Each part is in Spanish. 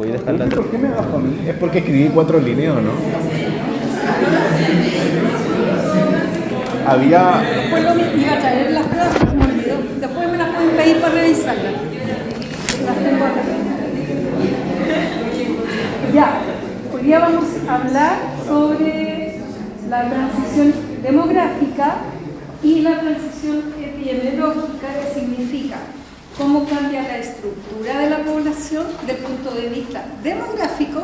¿Puedes dejarla? ¿Por qué me bajo a mí? Es porque escribí 4 líneas, ¿o no? Había... Después iba a traer las pruebas, se me olvidó. Después me las pueden pedir para revisarlas. Las tengo acá. Ya, hoy día vamos a hablar sobre la transición demográfica y la transición epidemiológica, que significa cómo cambia la estructura de la población desde el punto de vista demográfico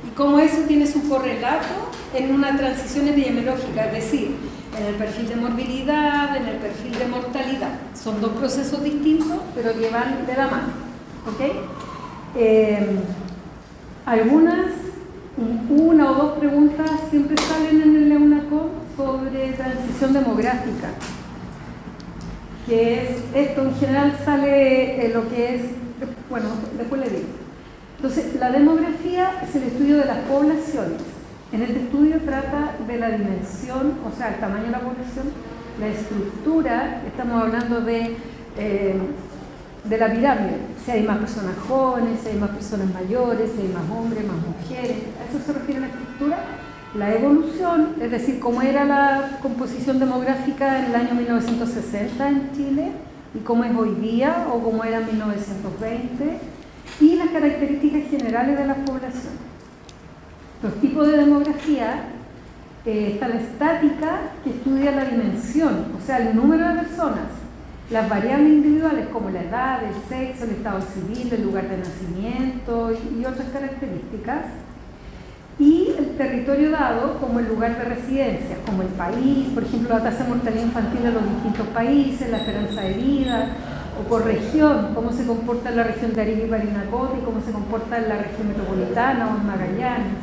y cómo eso tiene su correlato en una transición epidemiológica, es decir, en el perfil de morbilidad, en el perfil de mortalidad. Son dos procesos distintos, pero que van de la mano. ¿Ok? Una o dos preguntas siempre salen en el EUNACOM sobre transición demográfica, que es esto. En general sale lo que es, bueno, después le digo. Entonces, la demografía es el estudio de las poblaciones. En este estudio trata de la dimensión, o sea, el tamaño de la población, la estructura. Estamos hablando de la pirámide, si hay más personas jóvenes, si hay más personas mayores, si hay más hombres, más mujeres. A eso se refiere la estructura. La evolución, es decir, cómo era la composición demográfica en el año 1960 en Chile y cómo es hoy día o cómo era en 1920, y las características generales de la población. Los tipos de demografía, está la estática, que estudia la dimensión, o sea, el número de personas, las variables individuales como la edad, el sexo, el estado civil, el lugar de nacimiento y otras características, y el territorio dado como el lugar de residencia, como el país, por ejemplo, la tasa de mortalidad infantil en los distintos países, la esperanza de vida, o por región, cómo se comporta en la región de Arica y Parinacota y cómo se comporta en la región metropolitana o en Magallanes,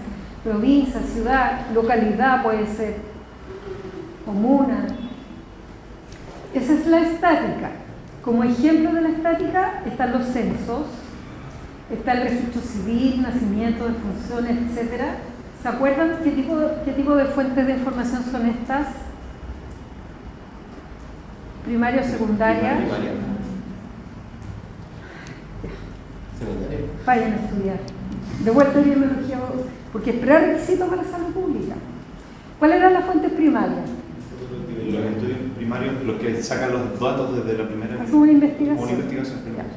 provincia, ciudad, localidad, puede ser comuna. Esa es la estática. Como ejemplo de la estática están los censos, está el registro civil, nacimiento, defunciones, etc. ¿Se acuerdan qué tipo de fuentes de información son estas? ¿Primaria o secundaria? Primaria. Vayan a estudiar. De vuelta a epidemiología, porque es prerequisito para la salud pública. ¿Cuáles eran las fuentes primarias? Los estudios primarios, los que sacan los datos desde la primera vez. Hacen una investigación. Una investigación primaria.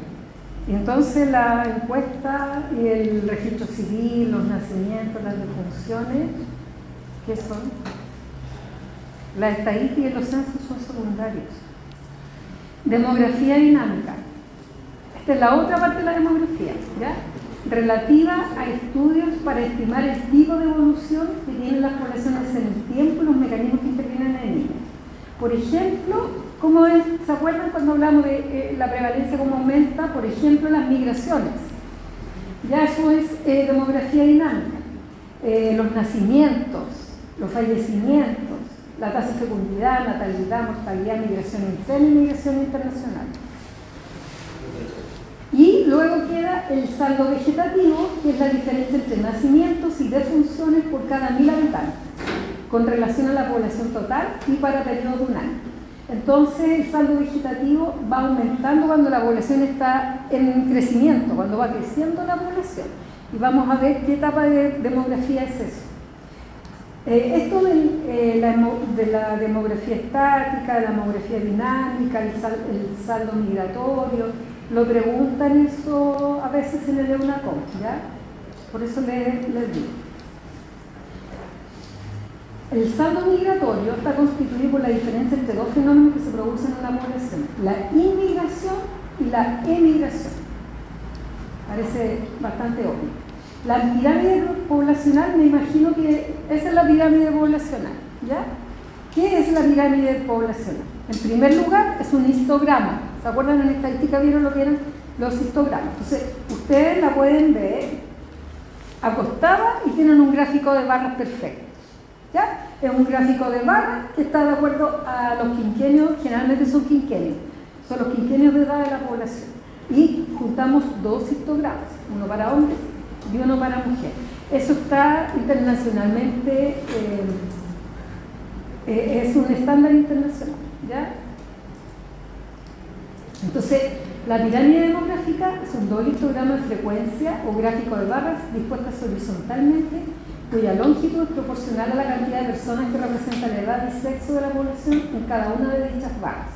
Y entonces la encuesta y el registro civil, los nacimientos, las defunciones, ¿qué son? La estadística y los censos son secundarios. Demografía dinámica. Esta es la otra parte de la demografía, ¿ya? Relativa a estudios para estimar el tipo de evolución que tienen las poblaciones en el tiempo y los mecanismos que intervienen en ellas. Por ejemplo, ¿cómo es? ¿Se acuerdan cuando hablamos de la prevalencia, cómo aumenta? Por ejemplo, las migraciones. Ya eso es demografía dinámica. Los nacimientos, los fallecimientos, la tasa de fecundidad, natalidad, mortalidad, migración interna y migración internacional. Y luego queda el saldo vegetativo, que es la diferencia entre nacimientos y defunciones por cada 1000 habitantes, con relación a la población total y para periodos de un año. Entonces, el saldo vegetativo va aumentando cuando la población está en crecimiento, cuando va creciendo la población. Y vamos a ver qué etapa de demografía es eso. Esto de la demografía estática, de la demografía dinámica, el saldo migratorio, lo preguntan eso a veces en el EUNACOM, ¿ya? Por eso les digo. El saldo migratorio está constituido por la diferencia entre dos fenómenos que se producen en la población: la inmigración y la emigración. Parece bastante obvio. La pirámide poblacional, me imagino que esa es la pirámide poblacional, ¿ya? ¿Qué es la pirámide poblacional? En primer lugar, es un histograma. ¿Se acuerdan? En estadística vieron lo que eran los histogramas. Entonces, ustedes la pueden ver acostada y tienen un gráfico de barras perfecto, ¿ya? Es un gráfico de barras que está de acuerdo a los quinquenios, generalmente son quinquenios, son los quinquenios de edad de la población. Y juntamos dos histogramas, uno para hombres y uno para mujeres. Eso está internacionalmente, es un estándar internacional, ¿ya? Entonces, La pirámide demográfica es un doble histograma de frecuencia o gráfico de barras dispuestas horizontalmente, cuya longitud es proporcional a la cantidad de personas que representan la edad y sexo de la población en cada una de dichas barras.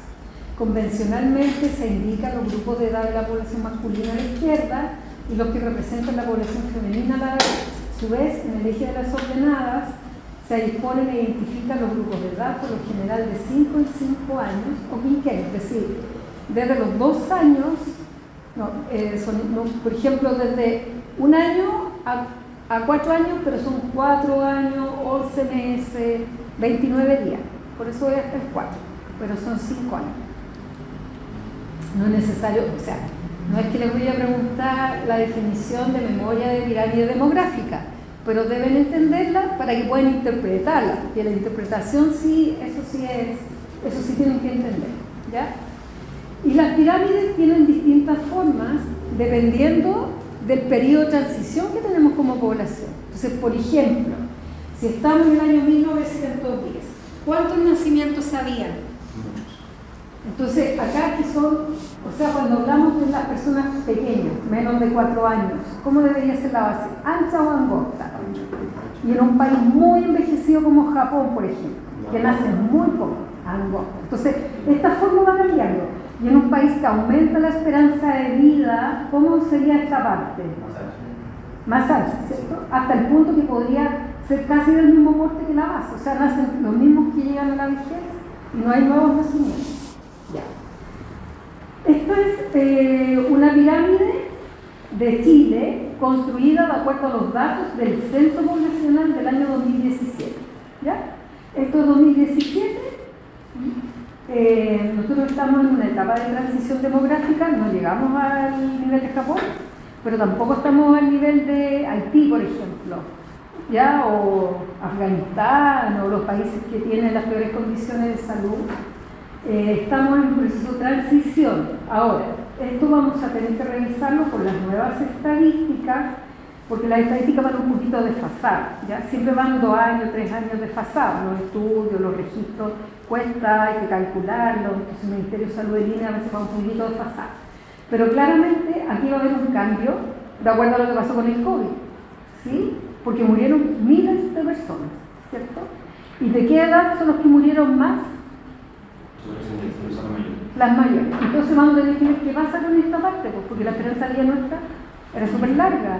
Convencionalmente se indican los grupos de edad de la población masculina a la izquierda y los que representan la población femenina a la derecha. A su vez, en el eje de las ordenadas se disponen e identifican los grupos de edad, por lo general de 5 en 5 años o quinquenios, es decir, desde los 2 años, por ejemplo, desde 1 año a 4 años, pero son 4 años, 11 meses, 29 días. Por eso voy hasta el 4, pero son 5 años. No es necesario, o sea, no es que les voy a preguntar la definición de memoria de pirámide demográfica, pero deben entenderla para que puedan interpretarla. Y la interpretación sí, eso sí tienen que entender, ¿ya? Y las pirámides tienen distintas formas dependiendo del periodo de transición que tenemos como población. Entonces, por ejemplo, si estamos en el año 1910, ¿cuántos nacimientos habían? Entonces, acá que son, o sea, cuando hablamos de las personas pequeñas, menos de 4 años, ¿cómo debería ser la base? ¿Ancha o angosta? Y en un país muy envejecido como Japón, por ejemplo, que nacen muy poco, angosta. Entonces, esta forma va cambiando. Y en un país que aumenta la esperanza de vida, ¿cómo sería esta parte? Más ancha, ¿cierto? Hasta el punto que podría ser casi del mismo porte que la base. O sea, nacen los mismos que llegan a la vejez y no hay nuevos nacimientos. Ya. Esto es una pirámide de Chile construida de acuerdo a los datos del Censo Poblacional del año 2017. ¿Ya? Esto es 2017. Nosotros estamos en una etapa de transición demográfica, no llegamos al nivel de Japón, pero tampoco estamos al nivel de Haití, por ejemplo, ¿ya? O Afganistán, o los países que tienen las peores condiciones de salud. Estamos en un proceso de transición. Ahora, esto vamos a tener que revisarlo con las nuevas estadísticas, porque las estadísticas van un poquito desfasadas, ¿ya? Siempre van 2 años, 3 años desfasados, los estudios, los registros, cuesta, hay que calcularlo, entonces el Ministerio de Salud de línea a veces va un poquito desfasado. Pero claramente aquí va a haber un cambio de acuerdo a lo que pasó con el COVID, ¿sí? Porque murieron miles de personas, ¿cierto? ¿Y de qué edad son los que murieron más? Las mayores. Entonces vamos a tener que ver qué pasa con esta parte, pues, porque la esperanza de vida nuestra era súper larga,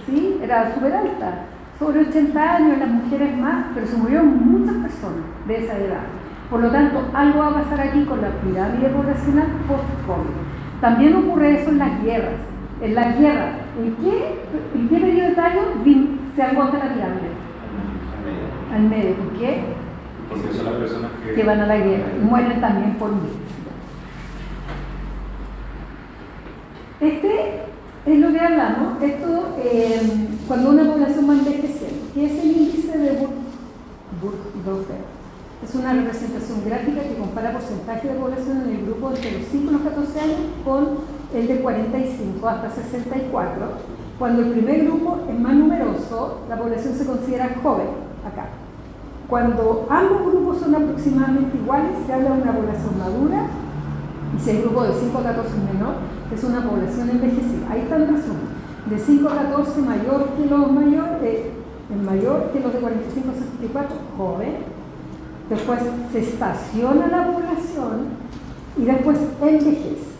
¿sí? Era súper alta, sobre 80 años, las mujeres más, pero se murieron muchas personas de esa edad. Por lo tanto, algo va a pasar aquí con la pirámide poblacional post-COVID. También ocurre eso en las guerras. En las guerras, ¿en qué periodo de etario se agota la pirámide? Al medio. ¿Por qué? Porque son las personas que van a la guerra y mueren también por mí. Este es lo que hablamos. Esto, cuando una población va envejeciendo, ¿qué es el índice de Burgdorfer? Es una representación gráfica que compara porcentaje de población en el grupo entre los 5 y los 14 años con el de 45 hasta 64. Cuando el primer grupo es más numeroso, la población se considera joven, acá. Cuando ambos grupos son aproximadamente iguales, se habla de una población madura, y si el grupo de 5 a 14 es menor, es una población envejecida. Ahí está el resumen. De 5 a 14 mayor que los mayores, mayor que los de 45 a 64, joven. Después se estaciona la población y después envejece.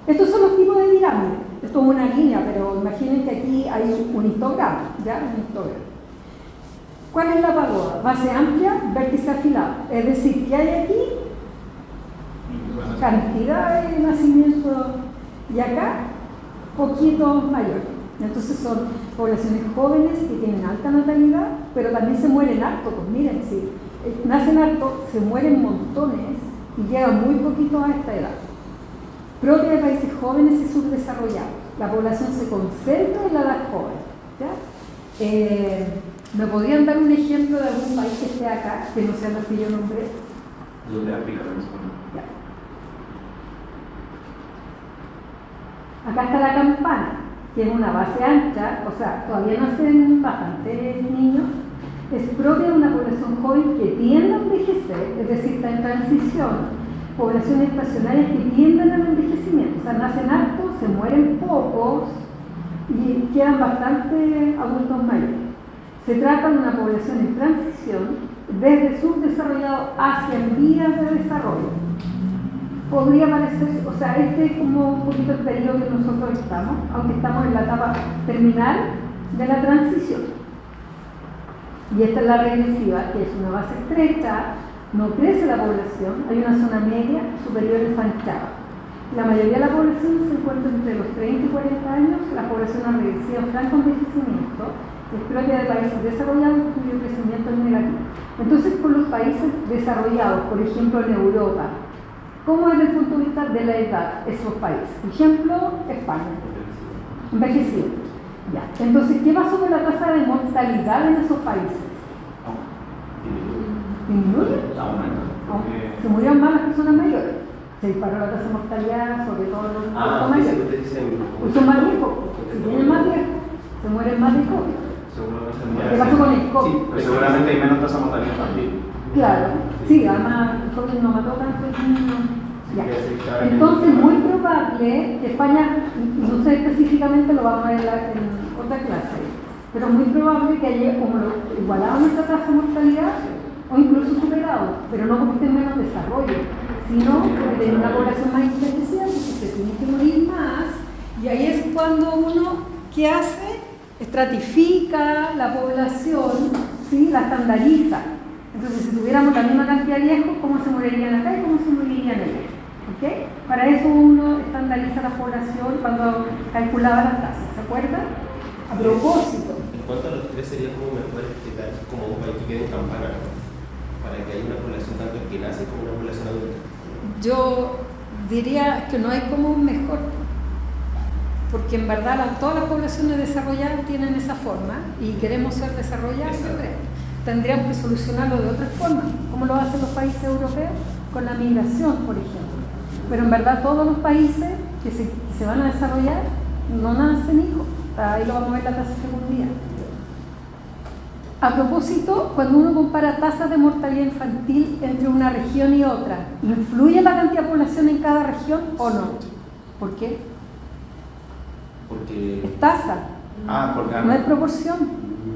Estos son los tipos de pirámide. Esto es una línea, pero imaginen que aquí hay un histograma, ¿ya? Un histograma. ¿Cuál es la pagoda? Base amplia, vértice afilado. Es decir, que hay aquí cantidad de nacimientos y acá poquito mayor. Entonces son poblaciones jóvenes que tienen alta natalidad, pero también se mueren harto. Pues miren, si nacen harto, se mueren montones y llegan muy poquito a esta edad. Propia de países jóvenes y subdesarrollados. La población se concentra en la edad joven, ¿ya? ¿Me podrían dar un ejemplo de algún país que esté acá, que no sea lo que yo nombré? Los de África, acá está la campana, que es una base ancha, o sea, todavía nacen bastantes niños. Es propia de una población joven que tiende a envejecer, es decir, está en transición, poblaciones estacionarias que tienden al envejecimiento, o sea, nacen hartos, se mueren pocos y quedan bastante adultos mayores. Se trata de una población en transición desde subdesarrollado hacia en vías de desarrollo. Podría parecer, o sea, este es como un poquito el periodo que nosotros estamos, aunque estamos en la etapa terminal de la transición. Y esta es la regresiva, que es una base estrecha, no crece la población, hay una zona media superior ensanchada. La mayoría de la población se encuentra entre los 30 y 40 años, la población regresiva en franco envejecimiento, es propia de países desarrollados cuyo crecimiento es negativo. Entonces, por los países desarrollados, por ejemplo en Europa, ¿cómo es desde el punto de vista de la edad esos países? Por ejemplo, España, envejecido. Ya. Entonces, ¿qué pasó con la tasa de mortalidad en esos países? ¿Disminuye? Se murieron más las personas mayores. Se disparó la tasa de mortalidad, sobre todo los adultos mayores. Pues son más viejos. Si tienen más viejos, se mueren más de COVID. ¿Qué pasó con el COVID? Sí, pero seguramente hay menos tasa de mortalidad infantil. Claro, sí, además el COVID no mató tantos niños. Entonces, muy probable que España, no sé específicamente, lo vamos a ver en otra clase, pero muy probable que haya como igualado nuestra tasa de mortalidad o incluso superado, pero no porque esté en menos desarrollo, sino porque tiene una población más envejecida, porque se tiene que morir más, y ahí es cuando uno, ¿qué hace? Estratifica la población, ¿sí? La estandariza. Entonces, si tuviéramos la misma cantidad de viejos, ¿cómo se morirían acá y cómo se morirían allá? ¿Okay? Para eso uno estandariza la población cuando calculaba las tasas, ¿se acuerdan? A propósito. En cuanto a los tres, sería como mejor explicar como un país que quede en campana, para que haya una población tanto que nace como una población adulta. Yo diría que no hay como un mejor, porque en verdad todas las poblaciones desarrolladas tienen esa forma y queremos ser desarrolladas. Tendríamos que solucionarlo de otra forma, como lo hacen los países europeos con la migración, por ejemplo. Pero en verdad todos los países que se van a desarrollar no nacen hijos. Ahí lo vamos a ver la tasa de fecundidad. A propósito, cuando uno compara tasas de mortalidad infantil entre una región y otra, ¿influye la cantidad de población en cada región o no? ¿Por qué? Porque Es tasa, Porque no es proporción.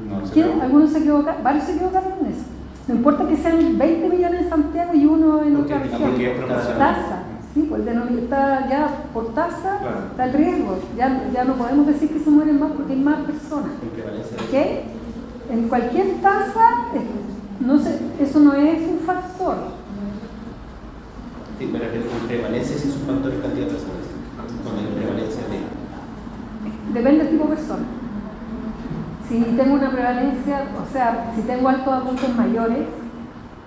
no, Algunos se equivocan, varios se equivocaron en eso. No importa que sean 20 millones en Santiago y uno en otra región. porque es proporcional. Tasa, sí, pues el denominador está ya por tasa, Claro. está el riesgo. Ya no podemos decir que se mueren más porque hay más personas. en prevalencia ¿Ok? En cualquier tasa, eso no es un factor. sí, me refiero con prevalencia si es un factor de cantidad de personas. Cuando hay prevalencia de... Depende del tipo de persona. Si tengo una prevalencia, o sea, si tengo altos adultos mayores,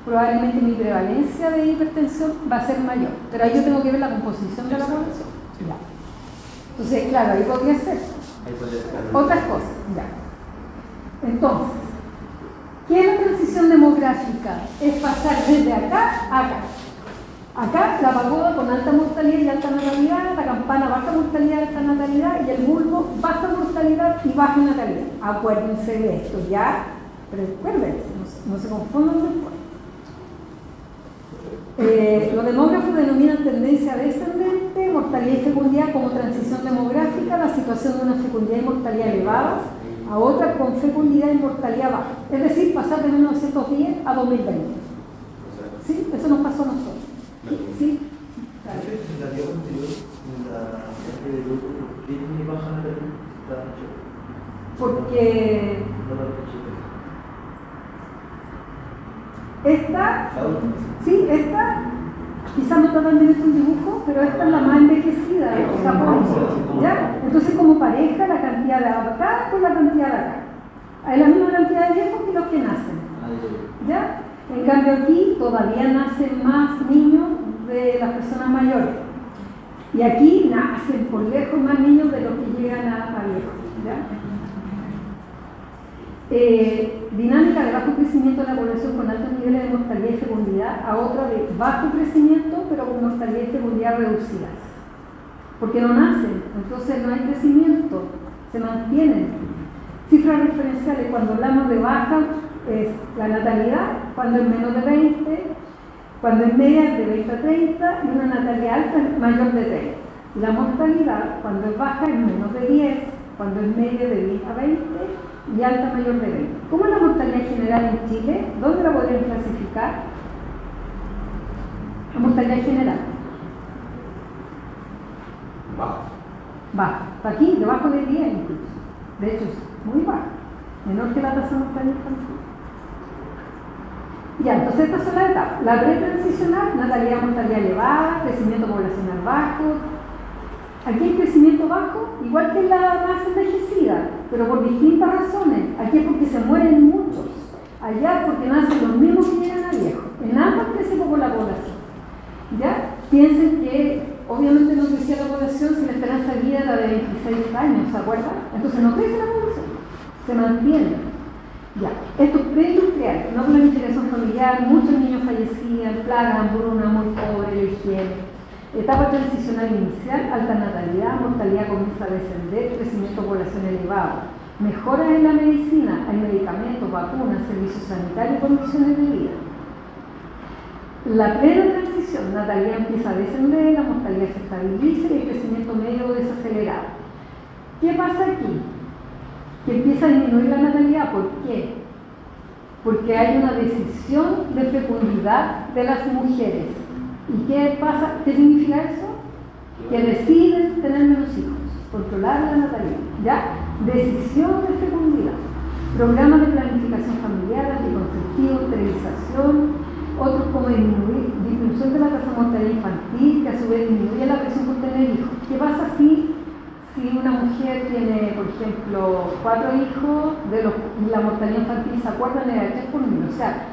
probablemente mi prevalencia de hipertensión va a ser mayor. Pero ahí yo tengo que ver la composición de la población. Ya. Entonces, claro, ahí podría ser. Ahí podría ser. Otras cosas, ya. Entonces, ¿qué es la transición demográfica? Es pasar desde acá a acá. Acá la pagoda con alta mortalidad y alta natalidad, la campana baja mortalidad y alta natalidad, y el bulbo baja mortalidad y baja natalidad. Acuérdense de esto, ¿ya? Pero acuérdense, no se confundan después. Los demógrafos denominan tendencia descendente, mortalidad y fecundidad como transición demográfica, la situación de una fecundidad y mortalidad elevadas a otra con fecundidad y mortalidad baja. Es decir, pasar de 1910 a 2020. ¿Sí? Eso nos pasó a nosotros. ¿Sí? La expectativa anterior en la parte de grupo tiene baja natalidad. Porque esta, sí, esta, quizás no tratan de ver un dibujo, pero esta es la más envejecida de Japón. ¿Ya? Entonces, como pareja, la cantidad de acá con la cantidad de acá. Hay la misma cantidad de viejos que los que nacen. ¿Ya? En cambio aquí todavía nacen más niños de las personas mayores. Y aquí nacen por lejos más niños de los que llegan a viejos. ¿Ya? Dinámica de bajo crecimiento de la población con altos niveles de mortalidad y fecundidad a otra de bajo crecimiento pero con mortalidad y fecundidad reducidas. Porque no nacen, entonces no hay crecimiento, se mantienen. Cifras referenciales cuando hablamos de baja es la natalidad, cuando es menos de 20, cuando es media es de 20 a 30 y una natalidad alta es mayor de 30. Y la mortalidad, cuando es baja, es menos de 10, cuando es media de 10 a 20 y alta mayor de 20. ¿Cómo es la mortalidad general en Chile? ¿Dónde la podrían clasificar? La mortalidad general. Bajo. Baja. Está aquí, debajo de 10 incluso. De hecho, es muy baja. Menor que la tasa de mortalidad infantil. Ya, entonces estas son las etapas. La pretransicional, natalidad, mortalidad elevada, crecimiento poblacional bajo. Aquí el crecimiento bajo, igual que en la más envejecida, pero por distintas razones. Aquí es porque se mueren muchos. Allá porque nacen los mismos que llegan a viejos. En ambas crece poco la población. ¿Ya? Piensen que obviamente no crecía la población si la esperanza de vida era de 26 años, ¿se acuerdan? Entonces no crece la población, se mantiene. Ya, esto es preindustrial, no planificación familiar, muchos niños fallecían, plaga, hambruna, muy pobre, la higiene. Etapa transicional inicial, alta natalidad, mortalidad comienza a descender, crecimiento poblacional elevado. Mejoras en la medicina, hay medicamentos, vacunas, servicios sanitarios y condiciones de vida. La plena transición, natalidad empieza a descender, la mortalidad se estabiliza y el crecimiento medio desacelerado. ¿Qué pasa aquí? Que empieza a disminuir la natalidad. ¿Por qué? Porque hay una decisión de fecundidad de las mujeres. ¿Y qué pasa? ¿Qué significa eso? Que deciden tener menos hijos, controlar la natalidad. ¿Ya? Decisión de fecundidad. Programas de planificación familiar, anticonceptivo, esterilización, otros como disminución de la tasa de mortalidad infantil, que a su vez disminuye la presión por tener hijos. ¿Qué pasa si una mujer tiene, por ejemplo, 4 hijos, y la mortalidad infantil se acuerdan era de 3 por niño? O sea,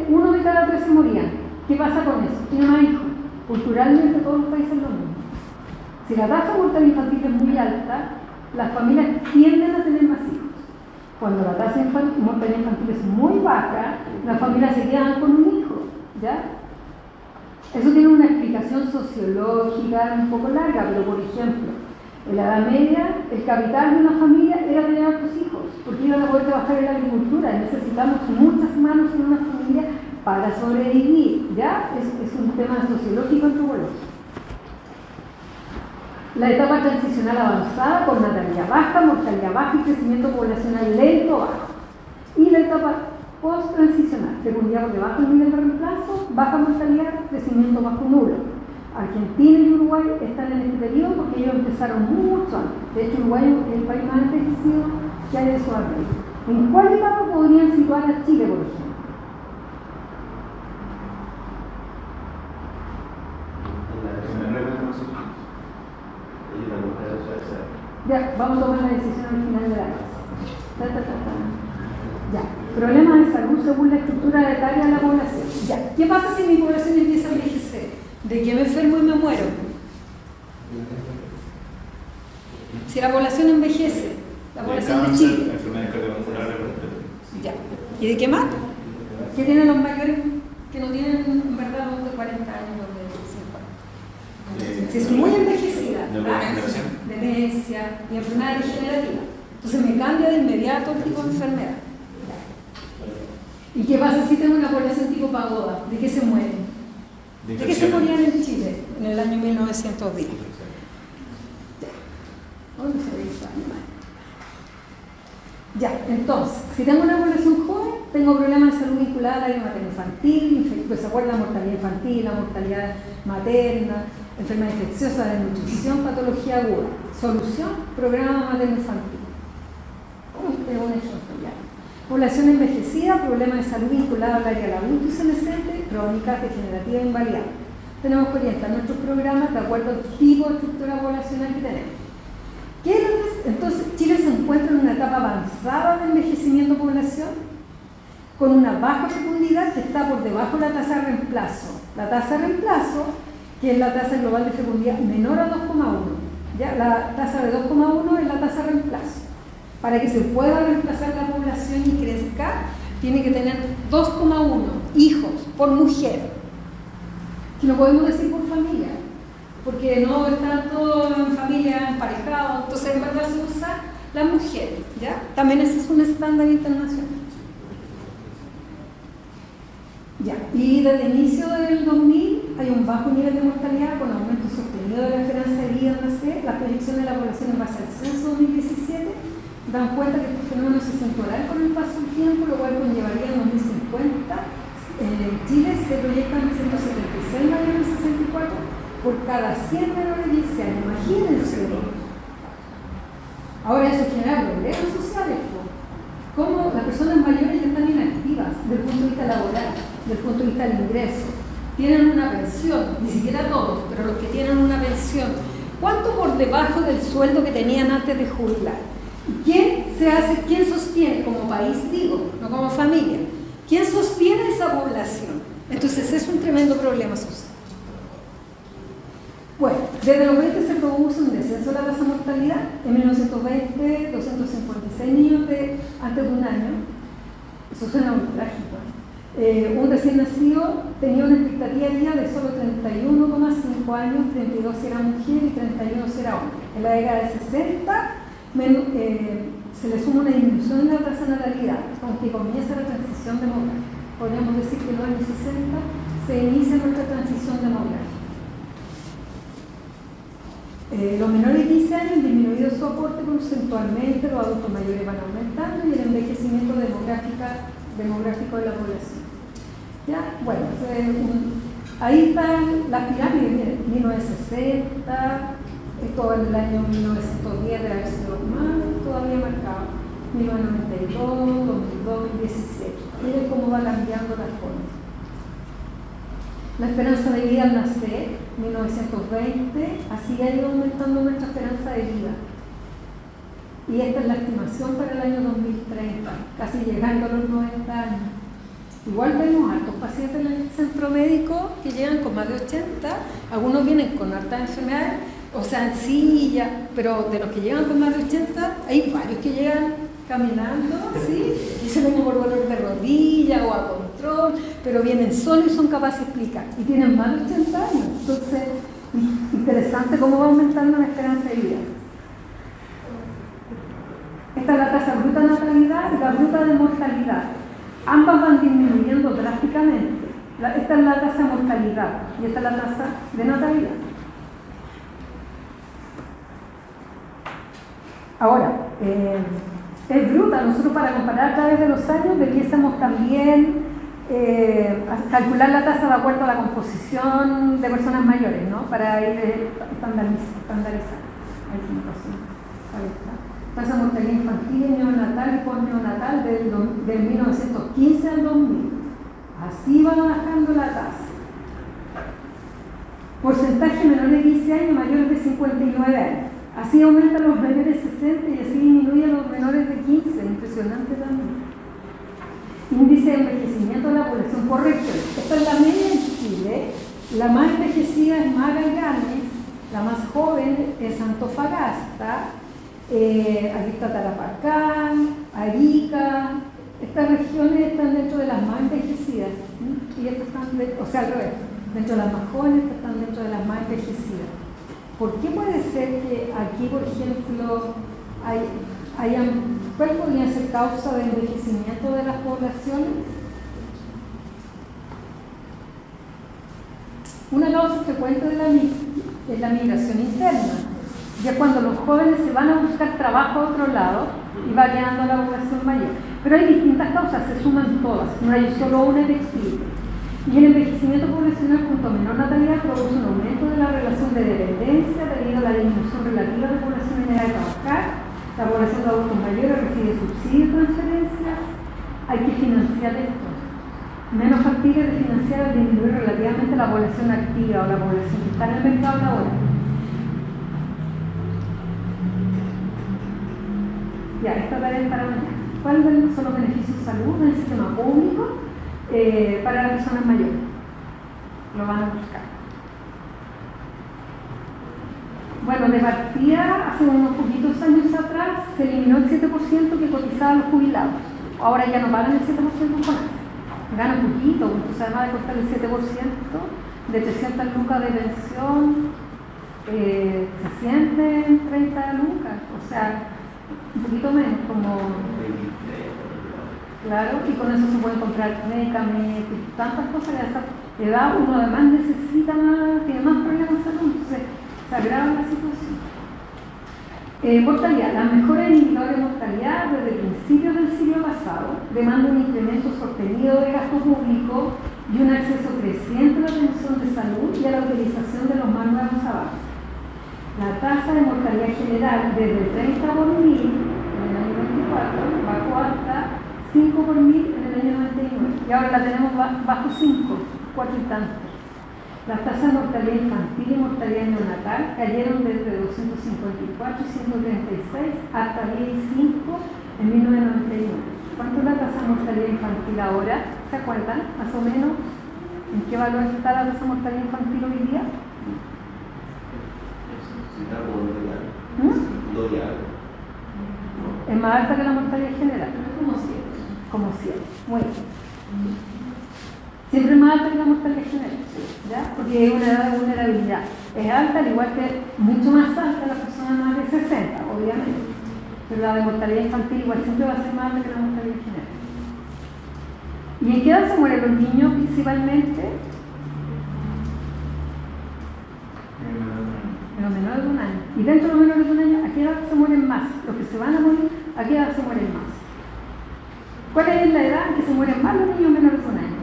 1 de cada 3 se morían. ¿Qué pasa con eso? Tiene más hijos. Culturalmente todos los países lo mismo. Si la tasa de mortalidad infantil es muy alta, las familias tienden a tener más hijos. Cuando la tasa de mortalidad infantil es muy baja, las familias se quedan con un hijo. ¿Ya? Eso tiene una explicación sociológica un poco larga, pero por ejemplo, en la Edad Media, el capital de una familia era tener a sus hijos, porque iban a poder trabajar en la agricultura. Necesitamos muchas manos en una familia para sobrevivir. ¿Ya? Es un tema sociológico antropológico. La etapa transicional avanzada con natalidad baja, mortalidad baja y crecimiento poblacional lento bajo. Y la etapa post-transicional, fecundidad por debajo del nivel de reemplazo, baja mortalidad, crecimiento bajo nulo. Argentina y Uruguay están en este periodo porque ellos empezaron mucho antes. De hecho, Uruguay es el país más envejecido que hay de Sudamérica. ¿En cuál etapa podrían situar a Chile, por ejemplo? Ya, vamos a tomar la decisión al final de la clase. Ya, problemas de salud según la estructura etaria de la población. Ya, ¿qué pasa si mi población empieza a envejecer? ¿De qué me enfermo y me muero? Si la población envejece, la población de Chile. Enfermedades cardiovasculares. Ya, ¿y de qué más? ¿Qué tienen los mayores que no tienen en verdad más de 40 años o de 50? Si es muy envejecida, demencia y enfermedad degenerativa. Entonces me cambia de inmediato el tipo de enfermedad. ¿Y qué pasa si tengo una población tipo pagoda? ¿De qué se mueren? ¿De qué se morían en Chile en el año 1910? Ya, entonces, si tengo una población joven, tengo problemas de salud vinculados a la materno infantil, pues se acuerda la mortalidad infantil, la mortalidad materna, enfermedad infecciosa, desnutrición, patología aguda. Solución, programa materno infantil. Un ejemplo ya. Población envejecida, problemas de salud vinculados al área del adulto y adolescente, crónicas, degenerativas e invalidables. Tenemos que orientar nuestros programas de acuerdo al tipo de estructura poblacional que tenemos. Entonces, Chile se encuentra en una etapa avanzada de envejecimiento de población con una baja fecundidad que está por debajo de la tasa de reemplazo. La tasa de reemplazo, que es la tasa global de fecundidad menor a 2,1. ¿Ya? La tasa de 2,1 es la tasa de reemplazo. Para que se pueda reemplazar la población y crezca, tiene que tener 2,1 hijos por mujer. Que no podemos decir por familia, porque no están todos en familia emparejados, entonces en verdad se usa las mujeres, ¿ya? También ese es un estándar internacional. Ya, Y desde el inicio del 2000 hay un bajo nivel de mortalidad con aumento sostenido de la esperanza de vida en la C. Las proyecciones de la población en base al censo 2017 dan cuenta que estos fenómenos se acentuarán con el paso del tiempo, lo cual conllevaría en 2050. En Chile se proyectan 176 mayores de 64 por cada 100 menores de 15 años. Imagínense. Ahora eso genera problemas sociales. Como las personas mayores ya están inactivas desde el punto de vista laboral, desde el punto de vista del ingreso. Tienen una pensión, ni siquiera todos, pero los que tienen una pensión, ¿cuánto por debajo del sueldo que tenían antes de jubilar? ¿Quién sostiene, como país digo, no como familia? ¿Quién sostiene esa población? Entonces es un tremendo problema social. Bueno, desde los 20 se produce un descenso de la tasa de mortalidad. En 1920, 256 niños antes de un año. Eso suena muy trágico. Un recién nacido tenía una expectativa de vida de solo 31,5 años, 32 si era mujer y 31 si era hombre. En la década de 60 se le suma una disminución en la tasa de natalidad, aunque comienza la transición demográfica. Podríamos decir que en los años 60 se inicia nuestra transición demográfica. Los menores de 15 años han disminuido su aporte porcentualmente, los adultos mayores van aumentando y el envejecimiento demográfico de la población. ¿Ya? Bueno, ahí están las pirámides, miren, 1960, esto en el año 1910 de haber sido más todavía marcado, 1992, 2002, 2017. Miren cómo va cambiando la forma. La esperanza de vida al nacer, 1920, así ha ido aumentando nuestra esperanza de vida. Y esta es la estimación para el año 2030, casi llegando a los 90 años. Igual vemos a estos pacientes en el centro médico que llegan con más de 80, algunos vienen con hartas enfermedades, o sea, en silla, pero de los que llegan con más de 80, hay varios que llegan caminando, ¿sí? Y se ven por dolor de rodilla o a control, pero vienen solos y son capaces de explicar. Y tienen más de 80 años. Entonces, interesante cómo va aumentando la esperanza de vida. Esta es la tasa bruta de natalidad y la bruta de mortalidad. Ambas van disminuyendo drásticamente. Esta es la tasa de mortalidad y esta es la tasa de natalidad. Ahora, es bruta. Nosotros para comparar a través de los años debiésemos también calcular la tasa de acuerdo a la composición de personas mayores, ¿no? Para ir estandarizar. Ahí se me pasó. Ahí está. Tasa de mortalidad infantil, neonatal y postneonatal del 1915 al 2000. Así va bajando la tasa. Porcentaje menores de 15 años, mayores de 59 años. Así aumentan los menores de 60 y así disminuyen los menores de 15. Impresionante también. Índice de envejecimiento de la población por región. Esta es la media en Chile. La más envejecida es Magallanes, la más joven es Antofagasta, aquí está Tarapacá, Arica. Estas regiones están dentro de las más envejecidas. Y estas están, o sea, al revés, dentro de las más jóvenes, estas están dentro de las más envejecidas. ¿Por qué puede ser que aquí, por ejemplo, cuál podría ser causa de envejecimiento de las poblaciones? Una causa frecuente es la migración interna. Ya cuando los jóvenes se van a buscar trabajo a otro lado y va quedando la población mayor. Pero hay distintas causas, se suman todas, no hay solo una que explique. Y el envejecimiento poblacional junto a menor natalidad produce un aumento de la relación de dependencia debido a la disminución relativa de población en edad de trabajar. La población de adultos mayores recibe subsidios y transferencias. Hay que financiar esto. Menos factible de financiar al disminuir relativamente la población activa o la población que está en el mercado laboral. Ya, esta tarea es para mañana. ¿Cuáles son los beneficios de salud del sistema público para las personas mayores? Lo van a buscar. Bueno, de partida, hace unos poquitos años atrás, se eliminó el 7% que cotizaban los jubilados. Ahora ya no pagan el 7% con eso. Ganan poquito, entonces además de costar el 7%, de 300 lucas de pensión, se sienten 30 lucas. O sea, un poquito menos, como Claro, y con eso se pueden comprar medicamentos, tantas cosas que a esa edad uno además necesita más, tiene más problemas de salud, entonces se agrava la situación. Mortalidad. Las mejores indicadores de mortalidad desde principios del siglo pasado demandan un incremento sostenido de gasto público y un acceso creciente a la atención de salud y a la utilización de los más nuevos avances. La tasa de mortalidad general desde 30 por mil en el año 24 bajó hasta 5 por mil en el año 99 y ahora la tenemos bajo 5, 4 y tantos. Las tasas de mortalidad infantil y mortalidad neonatal cayeron desde 254 y 136 hasta 10,5 en 1999. ¿Cuánto es la tasa de mortalidad infantil ahora? ¿Se acuerdan? Más o menos. ¿En qué valor está la tasa de mortalidad infantil hoy día? Es más alta que la mortalidad general. Como 100. Muy bien. Siempre es más alta que la mortalidad general, ¿ya? Porque hay una edad de vulnerabilidad. Es alta, al igual que mucho más alta la persona más de 60, obviamente. Pero la de mortalidad infantil igual siempre va a ser más alta que la mortalidad general. ¿Y en qué edad se mueren los niños principalmente? En los menores de un año. Y dentro de los menores de un año, ¿a qué edad se mueren más? Los que se van a morir, ¿a qué edad se mueren más? ¿Cuál es la edad en que se mueren más los niños menores de un año?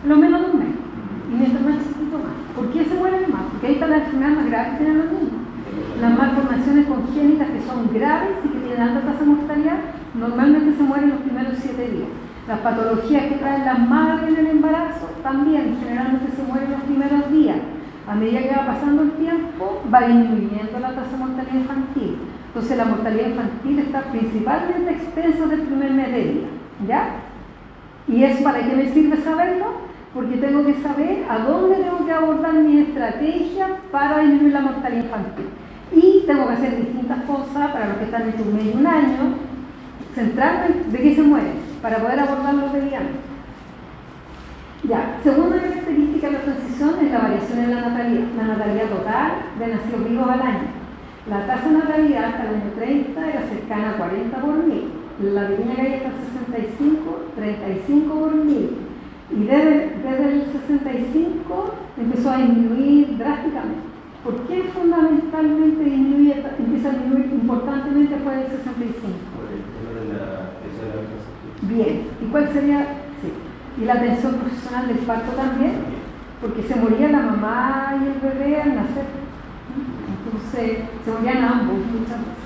Lo menos de un mes. Y mientras más chiquito más. ¿Por qué se mueren más? Porque ahí está la enfermedad más grave que tienen los niños. Las malformaciones congénitas que son graves y que tienen alta tasa de mortalidad, normalmente se mueren los primeros 7 días. Las patologías que traen las madres en el embarazo también generalmente se mueren los primeros días. A medida que va pasando el tiempo, va disminuyendo la tasa de mortalidad infantil. Entonces la mortalidad infantil está principalmente a expensas del primer mes de vida, ¿ya? ¿Y eso para qué me sirve saberlo? Porque tengo que saber a dónde tengo que abordar mi estrategia para disminuir la mortalidad infantil. Y tengo que hacer distintas cosas para los que están entre un mes y un año, centrarme en de qué se mueren, para poder abordarlo debidamente. Ya, segunda característica de la transición es la variación en la natalidad total de nacidos vivos al año. La tasa de natalidad hasta el año 30 era cercana a 40 por mil, la pequeña calle hasta el 65, 35 por mil. Y desde el 65 empezó a disminuir drásticamente. ¿Por qué fundamentalmente empieza a disminuir importantemente después del 65? Por el tema de la pensión de la vejez. Bien, ¿y cuál sería? Sí. ¿Y la atención profesional del parto también? Porque se moría la mamá y el bebé al nacer. Entonces, se morían ambos muchas veces.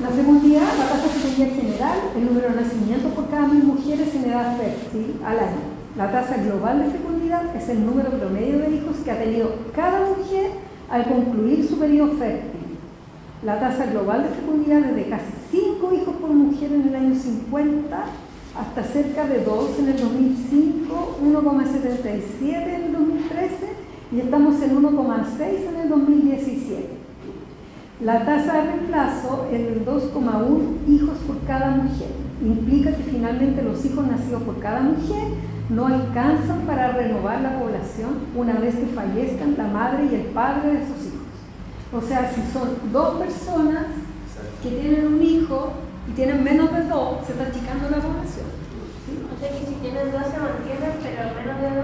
La fecundidad, la tasa de fecundidad general, el número de nacimientos por cada 1000 mujeres en edad fértil al año. La tasa global de fecundidad es el número promedio de hijos que ha tenido cada mujer al concluir su periodo fértil. La tasa global de fecundidad desde casi 5 hijos por mujer en el año 50 hasta cerca de 2 en el 2005, 1,77 en el 2013 y estamos en 1,6 en el 2017. La tasa de reemplazo es de 2,1 hijos por cada mujer. Implica que finalmente los hijos nacidos por cada mujer no alcanzan para renovar la población una vez que fallezcan la madre y el padre de sus hijos. O sea, si son 2 personas que tienen un hijo y tienen menos de 2, se está achicando la población. ¿Sí? O sea que si tienen 2 se mantienen, pero menos de 2,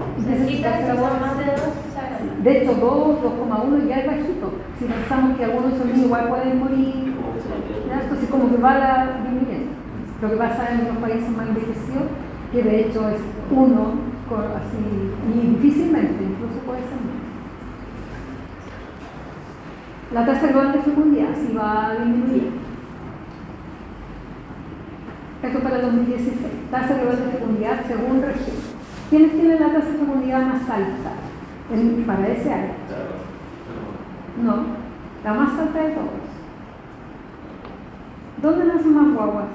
Necesitan necesitan que son más de 2, se hagan. De hecho, 2,1 ya es bajito. Si pensamos que algunos son igual pueden morir, ¿ya? Entonces como que va disminuyendo. Lo que pasa en los países más envejecidos, que de hecho es 1, así, y difícilmente, incluso puede ser menos. La tasa global de fecundidad sí va a disminuir. Esto para el 2016. Tasa global de fecundidad según región. ¿Quiénes tienen la tasa de fecundidad más alta para ese año? No, la más alta de todos. ¿Dónde nacen más guaguas?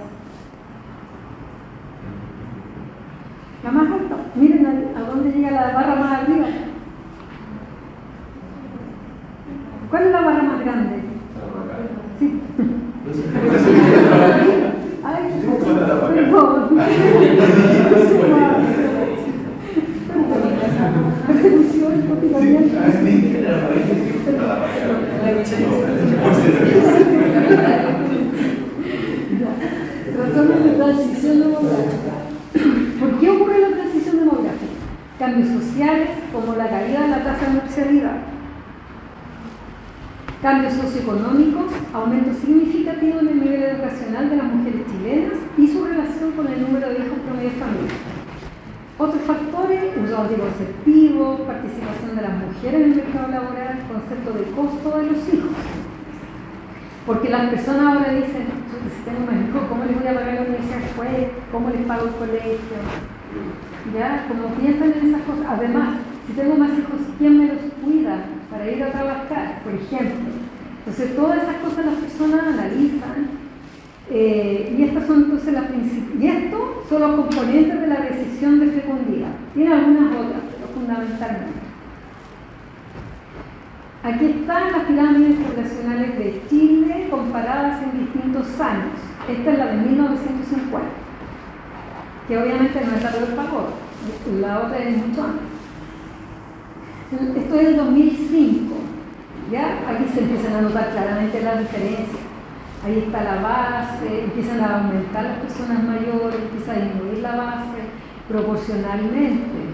La más alta. Miren a dónde llega la barra más arriba. ¿Cuál es la barra más grande? Sí. Ay, perdón. Persecución, hostigamiento. Cambios socioeconómicos, aumento significativo en el nivel educacional de las mujeres chilenas y su relación con el número de hijos promedio de familia. Otros factores, uso anticonceptivos, participación de las mujeres en el mercado laboral, concepto de costo de los hijos. Porque las personas ahora dicen, si tengo más hijos, ¿cómo les voy a pagar la universidad después? ¿Cómo les pago el colegio? ¿Ya? Como piensan en esas cosas. Además, si tengo más hijos, ¿quién me los cuida para ir a trabajar, por ejemplo? Entonces, todas esas cosas las personas analizan y estas son entonces las principales. Y estos son los componentes de la decisión de fecundidad. Tiene algunas otras, pero fundamentalmente. Aquí están las pirámides poblacionales de Chile comparadas en distintos años. Esta es la de 1950, que obviamente no es la peor favor, la otra es mucho antes. Esto es del 2005, ¿ya? Aquí se empiezan a notar claramente las diferencias. Ahí está la base, empiezan a aumentar las personas mayores, empieza a disminuir la base proporcionalmente.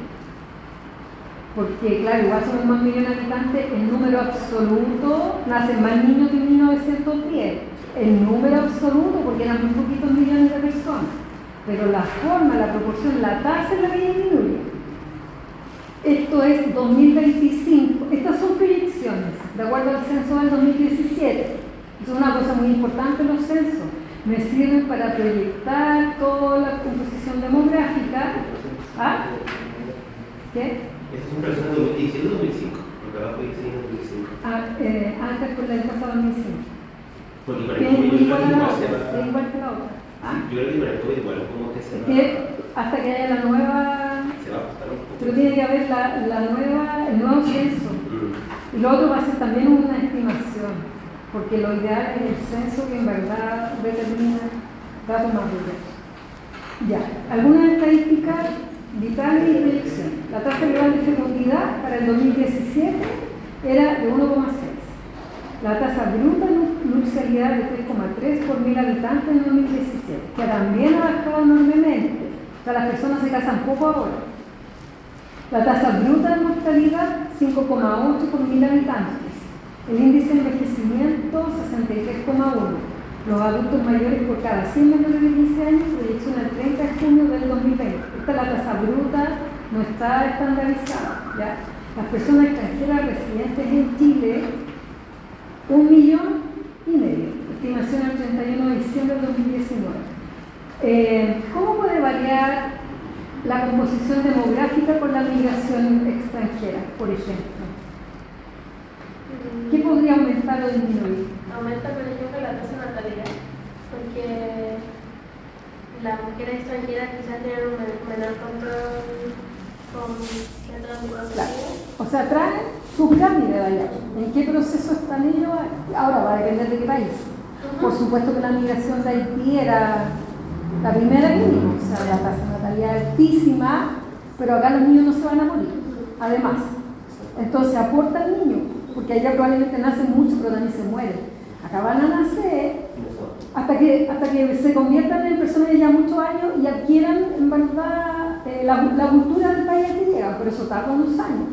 Porque, claro, igual somos más millones de habitantes, el número absoluto, nacen más niños que en 1910. El número absoluto, porque eran muy poquitos millones de personas. Pero la forma, la proporción, la tasa es la que disminuye. Esto es 2025. Estas son proyecciones, de acuerdo al censo del 2017. Es una cosa muy importante los censos. Me sirven para proyectar toda la composición demográfica. ¿Ah? ¿Qué? Estas son personas de 2017 o 2005, porque abajo dice 2005. Antes por la encuesta 2005. Porque para Que el COVID igual a la igual se otra, va. es igual que la otra. Sí, yo creo que para el COVID igual, como que se va. Que hasta que haya la nueva, Se va a ajustar un poco. pero tiene que haber el nuevo censo. Y lo otro va a ser también una estimación, porque lo ideal es el censo que en verdad determina datos más duros. Ya, algunas estadísticas vitales y proyección. La tasa global de fecundidad para el 2017 era de 1,6. La tasa bruta de nupcialidad de 3,3 por 1000 habitantes en 2017, que también ha bajado enormemente. O sea, las personas se casan poco ahora. La tasa bruta de mortalidad 5,8 por 1000 habitantes. El índice de envejecimiento 63,1. Los adultos mayores por cada 100 menores de 15 años, proyección al 30 de junio del 2020. Esta es la tasa bruta, no está estandarizada. ¿Ya? Las personas extranjeras residentes en Chile, 1,5 millones. Estimación al 31 de diciembre del 2019. ¿Cómo puede variar la composición demográfica con la migración extranjera, por ejemplo? ¿Qué podría aumentar o disminuir? Aumenta, por ejemplo, la tasa de natalidad, porque las mujeres extranjeras quizás tienen un menor control con centros anticonceptivos. O sea, traen su pirámide de allá. ¿En qué proceso están ellos? Ahora va a depender de qué país. Por supuesto que la migración de Haití era la primera que vino, o sea, la tasa de natalidad altísima, pero acá los niños no se van a morir. Además, entonces aporta al niño, porque allá probablemente nacen muchos, pero también se mueren. Acá van a nacer hasta que se conviertan en personas de ya muchos años y adquieran en verdad la cultura del país al que llegan, por eso tarda unos años.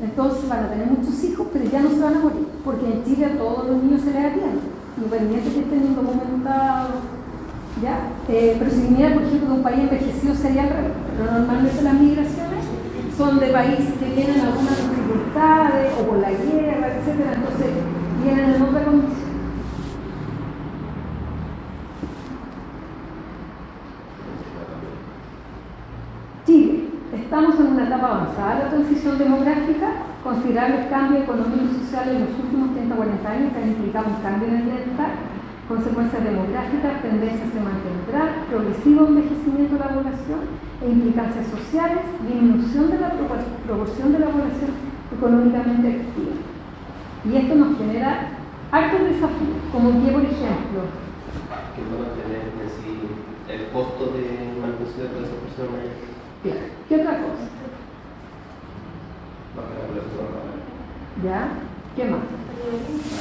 Entonces van a tener muchos hijos, pero ya no se van a morir, porque en Chile a todos los niños se les atiende, independiente que estén indocumentados, ¿ya? Pero si viniera, por ejemplo, de un país envejecido sería al revés, pero normalmente las migraciones son de países que tienen algunas dificultades o por la guerra, etcétera, entonces vienen en otra condición. Chile, estamos en una etapa avanzada de la transición demográfica, considerables cambios económicos y sociales en los últimos 30-40 años que han implicado un cambio en el bienestar, consecuencias demográficas, tendencias se mantendrán, progresivo envejecimiento de la población e implicancias sociales, disminución de la proporción de la población económicamente activa. Y esto nos genera hartos desafíos, como que, por ejemplo, que van a tener en sí el costo de manutención de todas esas personas. ¿qué otra cosa? Bajar la población. ¿Ya? ¿Qué más?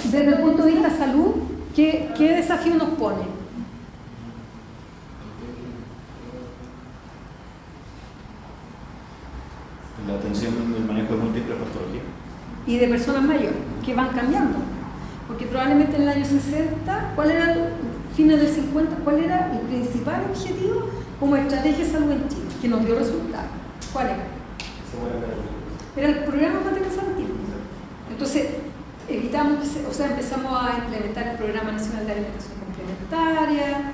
Desde el punto de vista de salud, ¿qué desafío nos pone? La atención del manejo de múltiples patologías. Y de personas mayores, que van cambiando. porque probablemente en el año 60, ¿cuál era el fines del 50? ¿Cuál era el principal objetivo como estrategia de salud en Chile? Que nos dio resultados. ¿Cuál era? Se mueren menos niños. Era el programa materno-infantil. Entonces, evitamos empezamos a implementar el Programa Nacional de Alimentación Complementaria,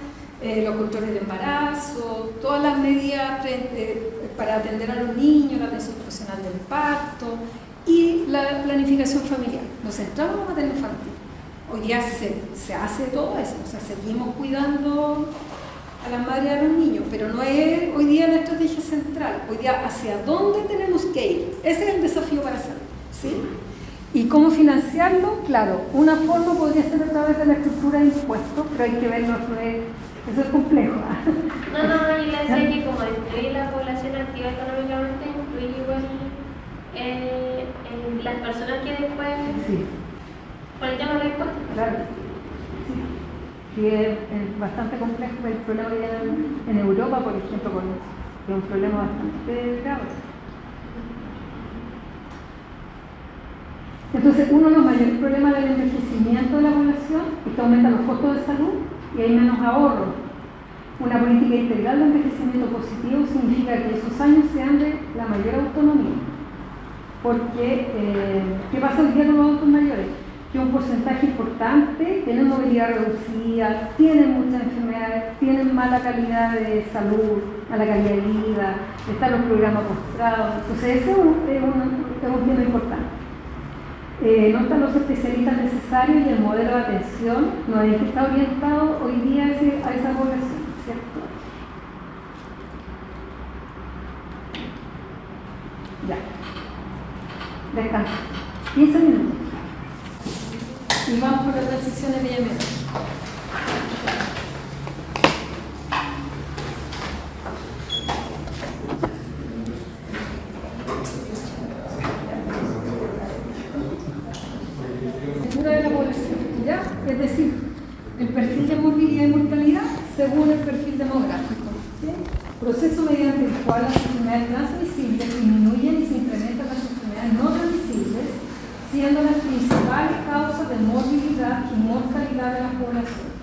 los controles de embarazo, todas las medidas para atender a los niños, la atención profesional del parto y la planificación familiar. Nos centramos en la materno-infantil. Hoy día se hace todo eso, o sea, seguimos cuidando a las madres y a los niños, pero no es hoy día la estrategia central. Hoy día, ¿hacia dónde tenemos que ir? Ese es el desafío para hacerlo, ¿sí? ¿Y cómo financiarlo? Claro, una forma podría ser a través de la estructura de impuestos, pero hay que verlo, eso es complejo. No, y le decía que como incluir la población activa económicamente, incluye igual en las personas que después, Sí, por el tema de los impuestos. claro. Sí, es bastante complejo el problema que hay en Europa, por ejemplo, que es un problema bastante grave. Entonces, uno de los mayores problemas del envejecimiento de la población es que aumentan los costos de salud y hay menos ahorro. Una política integral de envejecimiento positivo significa que esos años sean de la mayor autonomía. Porque, ¿qué pasa hoy día con los adultos mayores? Que un porcentaje importante tienen movilidad reducida, tienen muchas enfermedades, tienen mala calidad de salud, mala calidad de vida, están los programas postrados. Entonces, ese es un tema importante. No están los especialistas necesarios y el modelo de atención no está orientado hoy día a esa población, ¿cierto? Ya. Descanso. 15 minutos. Y vamos por las transiciones de IMF. De la población, ¿ya? Es decir, el perfil de morbilidad y mortalidad según el perfil demográfico, ¿sí? Proceso mediante el cual las enfermedades transmisibles disminuyen y se incrementan las enfermedades no transmisibles, siendo las principales causas de morbilidad y mortalidad de las poblaciones.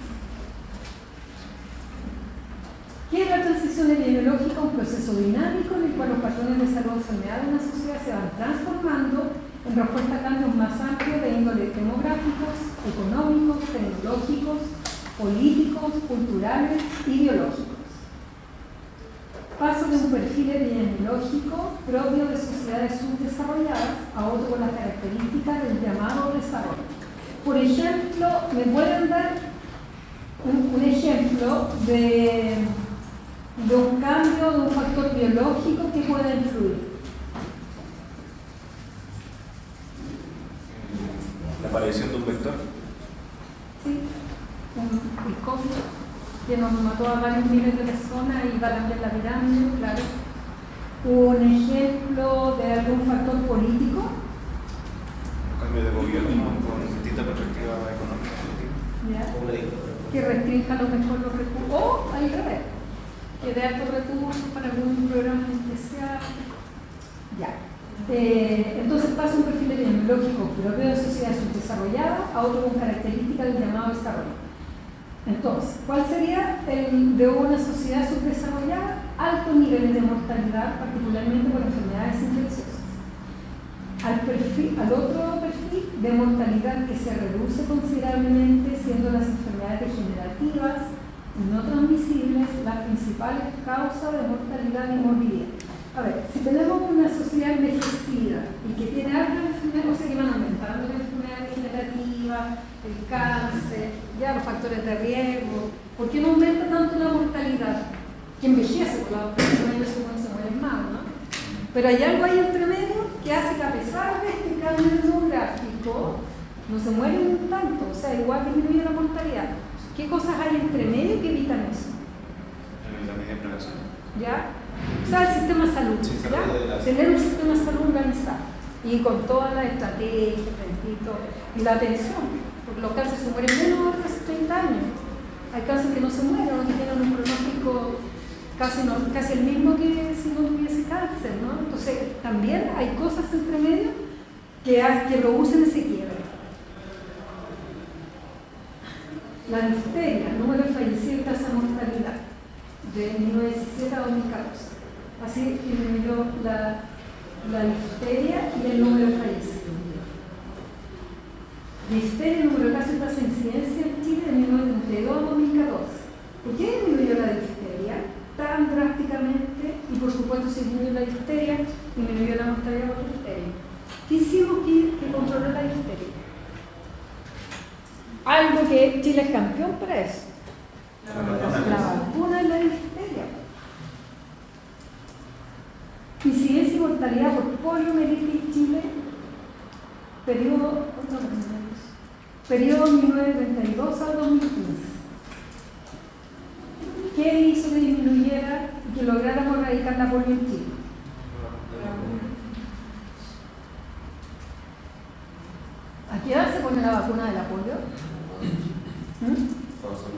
¿Qué es la transición epidemiológica? Un proceso dinámico en el cual los patrones de salud o enfermedad de una sociedad se van transformando en respuesta a cambios más amplios de índole demográficos, económicos, tecnológicos, políticos, culturales y biológicos. Paso de un perfil epidemiológico propio de sociedades subdesarrolladas a otro con las características del llamado desarrollo. Por ejemplo, ¿me pueden dar un ejemplo de un cambio, de un factor biológico que pueda influir? La aparición de un vector. Sí, el COVID, que nos mató a varios miles de personas y va a cambiar la pirámide, claro. Un ejemplo de algún factor político. Cambio de gobierno con distintas perspectivas económicas. ¿Ya? ¿Cómo le digo? Que restrinja a lo mejor los recursos, o al revés, que dé altos recursos para algún programa especial. Ya. Entonces pasa un perfil epidemiológico propio de sociedad subdesarrollada a otro con características del llamado desarrollo. Entonces, ¿cuál sería el de una sociedad subdesarrollada? Altos niveles de mortalidad, particularmente por enfermedades infecciosas. Al otro perfil de mortalidad que se reduce considerablemente, siendo las enfermedades degenerativas y no transmisibles las principales causas de mortalidad y morbilidad. A ver, si tenemos una sociedad envejecida y que tiene altas enfermedades, o sea que van aumentando las enfermedades degenerativas, el cáncer, ya los factores de riesgo, ¿por qué no aumenta tanto la mortalidad? Que envejece, por la enfermedad se mueren más, ¿no? Pero hay algo ahí entre medio que hace que a pesar de este cambio demográfico no se mueren tanto, o sea, igual disminuye la mortalidad. ¿Qué cosas hay entre medio que evitan eso? La medida de prevención. ¿Ya? O sea, el sistema de salud, Sí, ¿ya? Tener un sistema de salud organizado y con todas las estrategias, y la atención, porque los cánceres se mueren menos de hace 30 años. Hay cánceres que no se mueren o que tienen un pronóstico casi el mismo que si no tuviese cáncer, ¿no? Entonces, también hay cosas entre medio que producen ese quiebre. La difteria, número de fallecidos y tasa de mortalidad, de 1917 a 2014. Así disminuyó la difteria y el número de fallecidos. Difteria, número de casos y tasa de incidencia en Chile de 1932 a 2014. ¿Por qué disminuyó la difteria tan drásticamente? Y por supuesto, si disminuyó la difteria, disminuyó la mortalidad por difteria. ¿Qué hicimos que controló la difteria? Algo que Chile es campeón para eso. La vacuna de la difteria. Incidencia y mortalidad por poliomielitis Chile, periodo 1932 al 2015. ¿Qué hizo que disminuyera y que lográramos erradicar la polio en Chile? ¿A qué edad se pone la vacuna de la polio? Todos son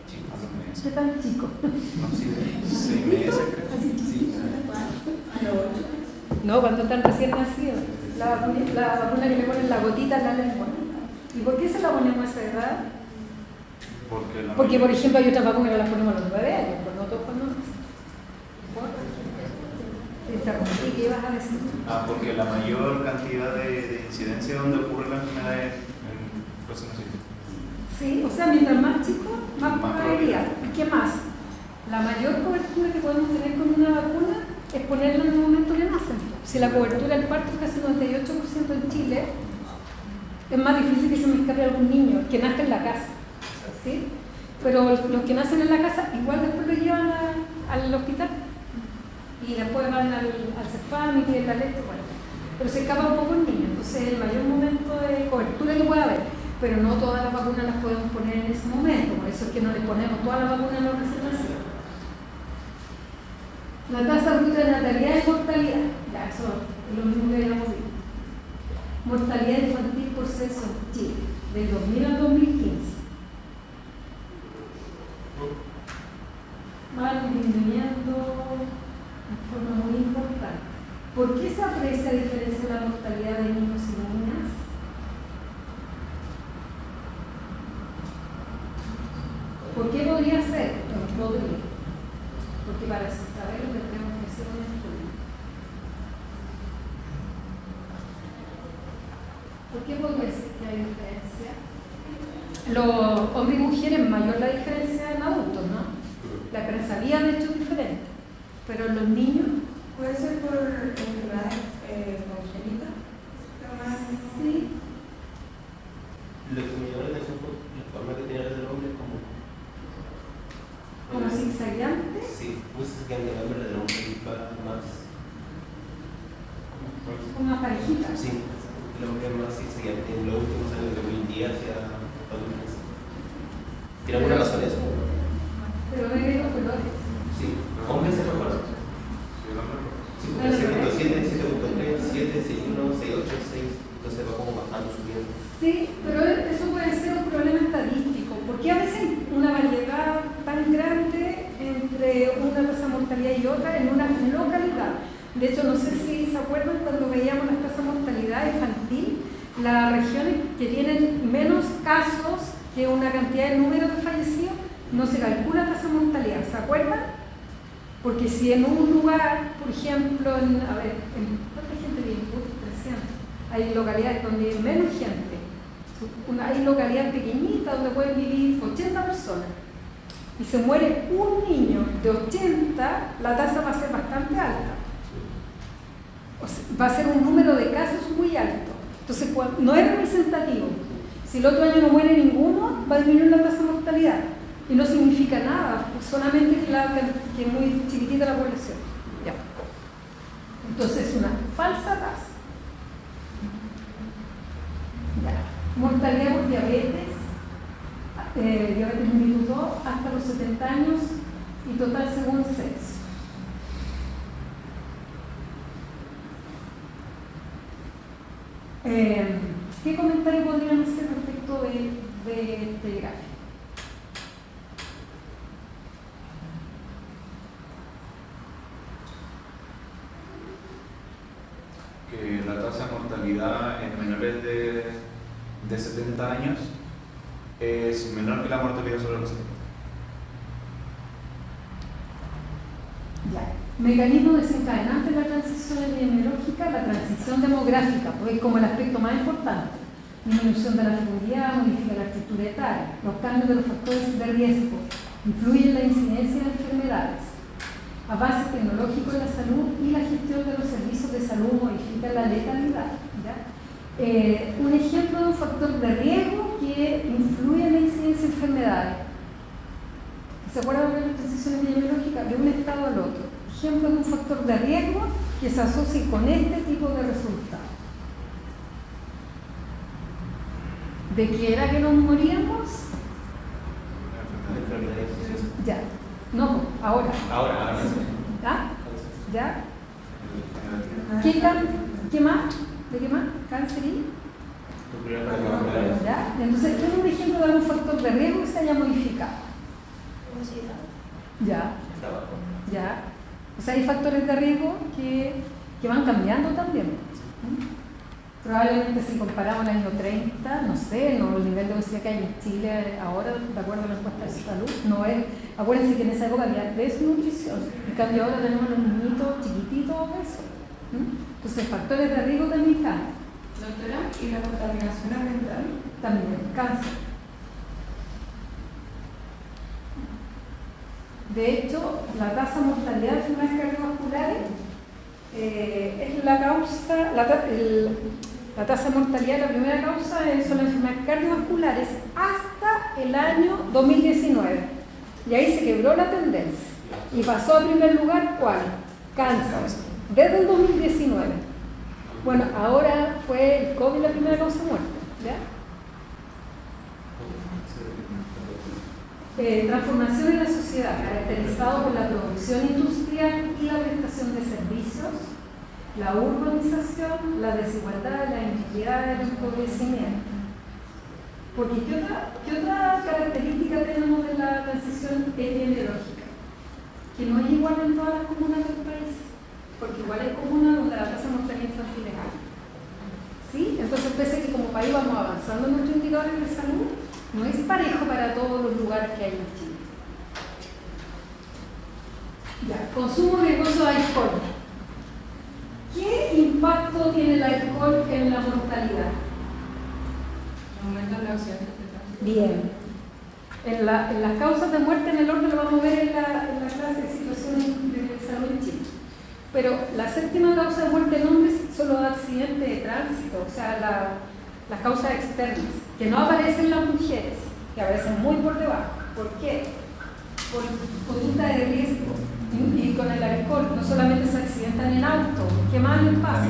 chicos. ¿Qué tan chico? No, sí, 6 meses, creo. Sí. No, cuando están recién nacidos. La vacuna que le ponen la gotita en la lengua. ¿Y por qué se la ponemos a esa edad? Porque, por ejemplo, hay otras vacunas que las ponemos a los 9 años, pues no todos cuando nacen. ¿Qué ibas a decir? Porque la mayor cantidad de incidencia donde ocurre la enfermedad es en próximos siglos. Sí, o sea, mientras más chico, más probabilidad. ¿Y qué más? La mayor cobertura que podemos tener con una vacuna es ponerla en el momento que nacen. Si la cobertura del parto es casi 98% en Chile, es más difícil que se me escape algún niño que nazca en la casa. ¿Sí? Pero los que nacen en la casa igual después lo llevan al hospital y después van al CEFAM y tienen la leche, bueno. Pero se escapa un poco el niño, entonces es el mayor momento de cobertura que puede haber, pero no todas las vacunas las podemos poner en ese momento, por eso es que no le ponemos todas las vacunas a los recién nacidos. La tasa bruta de natalidad y mortalidad, ya eso es lo mismo que habíamos dicho. Mortalidad infantil por sexo en Chile, del 2000 al 2015. Va disminuyendo de forma muy importante. ¿Por qué se aprecia diferencia en la mortalidad de niños y niñas? ¿Por qué podría ser? No podría. Porque para saberlo tendremos que hacer un estudio. ¿Por qué podría ser que hay diferencia? Los hombres y mujeres, mayor la diferencia en adultos, ¿no? La prensalía de hecho es diferente, pero en los niños ¿Puede ser por enfermedades congénitas? sí. Lo que me llamó la atención fue la forma que tenía el hombre Como zigzagueante. Sí, muy zigzagueante, la del hombre más. Una parejita. Sí, el hombre más zigzagueante en los últimos años de 2010 hacia 2015. ¿Tiene alguna razón eso? Pero no hay los colores. Sí, hombres se recuerdan. Sí, porque 7.7, 7.3, 7, 6.1, 6.8, 6. Entonces va como bajando, subiendo. Sí, pero eso puede ser un problema estadístico, porque a veces hay una variedad tan grande entre una tasa de mortalidad y otra en una localidad. De hecho, no sé si se acuerdan cuando veíamos las tasas de mortalidad infantil, las regiones que tienen menos casos que una cantidad de números de fallecidos, no se calcula tasa de mortalidad, ¿se acuerdan? Porque si en un lugar, por ejemplo, ¿cuánta gente vive? 300. Hay localidades donde hay menos gente. Hay localidades pequeñitas donde pueden vivir 80 personas. Y se muere un niño de 80, la tasa va a ser bastante alta. O sea, va a ser un número de casos muy alto. Entonces, no es representativo. Si el otro año no muere ninguno, va a disminuir la tasa de mortalidad. Y no significa nada, solamente que es muy chiquitita la población. Ya. Entonces es una falsa tasa. Ya. Mortalidad por diabetes, diabetes mellitus 2 hasta los 70 años y total según sexo. ¿Qué comentario podrían hacer respecto de este gráfico? Que la tasa de mortalidad en menores de 70 años es menor que la mortalidad sobre los 70. Ya. Mecanismo desencadenante de la transición epidemiológica, la transición demográfica, porque es como el aspecto más importante. Disminución de la fecundidad, modifica la estructura etaria, los cambios de los factores de riesgo, influyen en la incidencia de enfermedades, avances tecnológicos en la salud y la gestión de los servicios de salud modifica la letalidad. ¿Ya? Un ejemplo de un factor de riesgo que influye en la incidencia de enfermedades. ¿Se acuerdan de la transición epidemiológica? De un estado al otro. Ejemplo de un factor de riesgo que se asocie con este tipo de resultados. ¿De qué era que nos moríamos? Ya. No, ahora. Ahora. ¿Ya? ¿Ya? ¿Qué más? ¿De qué más? ¿Cáncer y? ¿Ya? Entonces, ¿qué es un ejemplo de algún factor de riesgo que se haya modificado? Ya. Ya. O sea, hay factores de riesgo que van cambiando también. Probablemente si comparamos el año 30, no sé, no, el nivel de obesidad que hay en Chile ahora, de acuerdo a la encuesta de salud, no es. Acuérdense que en esa época había desnutrición, en cambio ahora tenemos los niñitos chiquititos obesos. Entonces, factores de riesgo también cambian. Doctora, ¿y la contaminación ambiental? También, cáncer. De hecho, la tasa de mortalidad de enfermedades cardiovasculares es la causa, la tasa de mortalidad, la primera causa son las enfermedades cardiovasculares hasta el año 2019. Y ahí se quebró la tendencia. Y pasó a primer lugar, ¿cuál? Cáncer. Desde el 2019. Bueno, ahora fue el COVID la primera causa de muerte. ¿Ya? Transformación en la sociedad, caracterizado por la producción industrial y la prestación de servicios, la urbanización, la desigualdad, la inequidad, el empobrecimiento. Porque ¿qué otra característica tenemos de la transición epidemiológica? Que no es igual en todas las comunas del país, porque igual hay comunas donde la tasa de mortalidad infantil es alta. ¿Sí? Entonces, pese a que como país vamos avanzando en nuestros indicadores de salud, no es parejo para todos los lugares que hay en Chile. Ya, consumo riesgoso de alcohol. ¿Qué impacto tiene el alcohol en la mortalidad? Aumentan los accidentes de tránsito. Bien. En las causas de muerte en el orden lo vamos a ver en la clase de situaciones de salud en Chile. Pero la séptima causa de muerte en hombres son los accidentes de tránsito, o sea, las causas externas, que no aparecen en las mujeres, que aparecen muy por debajo. ¿Por qué? Por conducta de riesgo. Y con el alcohol, no solamente se accidentan en auto, ¿qué más les pasa?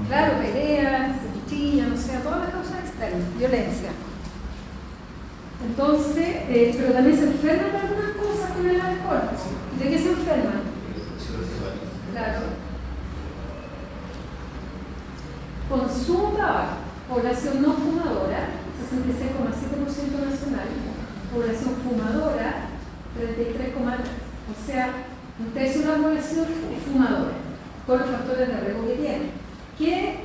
Claro, peleas, se cuchillan, o sea, todas las causas externas, violencia. Entonces, pero también se enferman de algunas cosas con el alcohol. ¿De qué se enferman? Claro. Consumo tabaco. Población no fumadora, 66,7% nacional. Población fumadora, 33,3%. O sea, un tercio de la población es fumadora, con los factores de riesgo que tiene. ¿Qué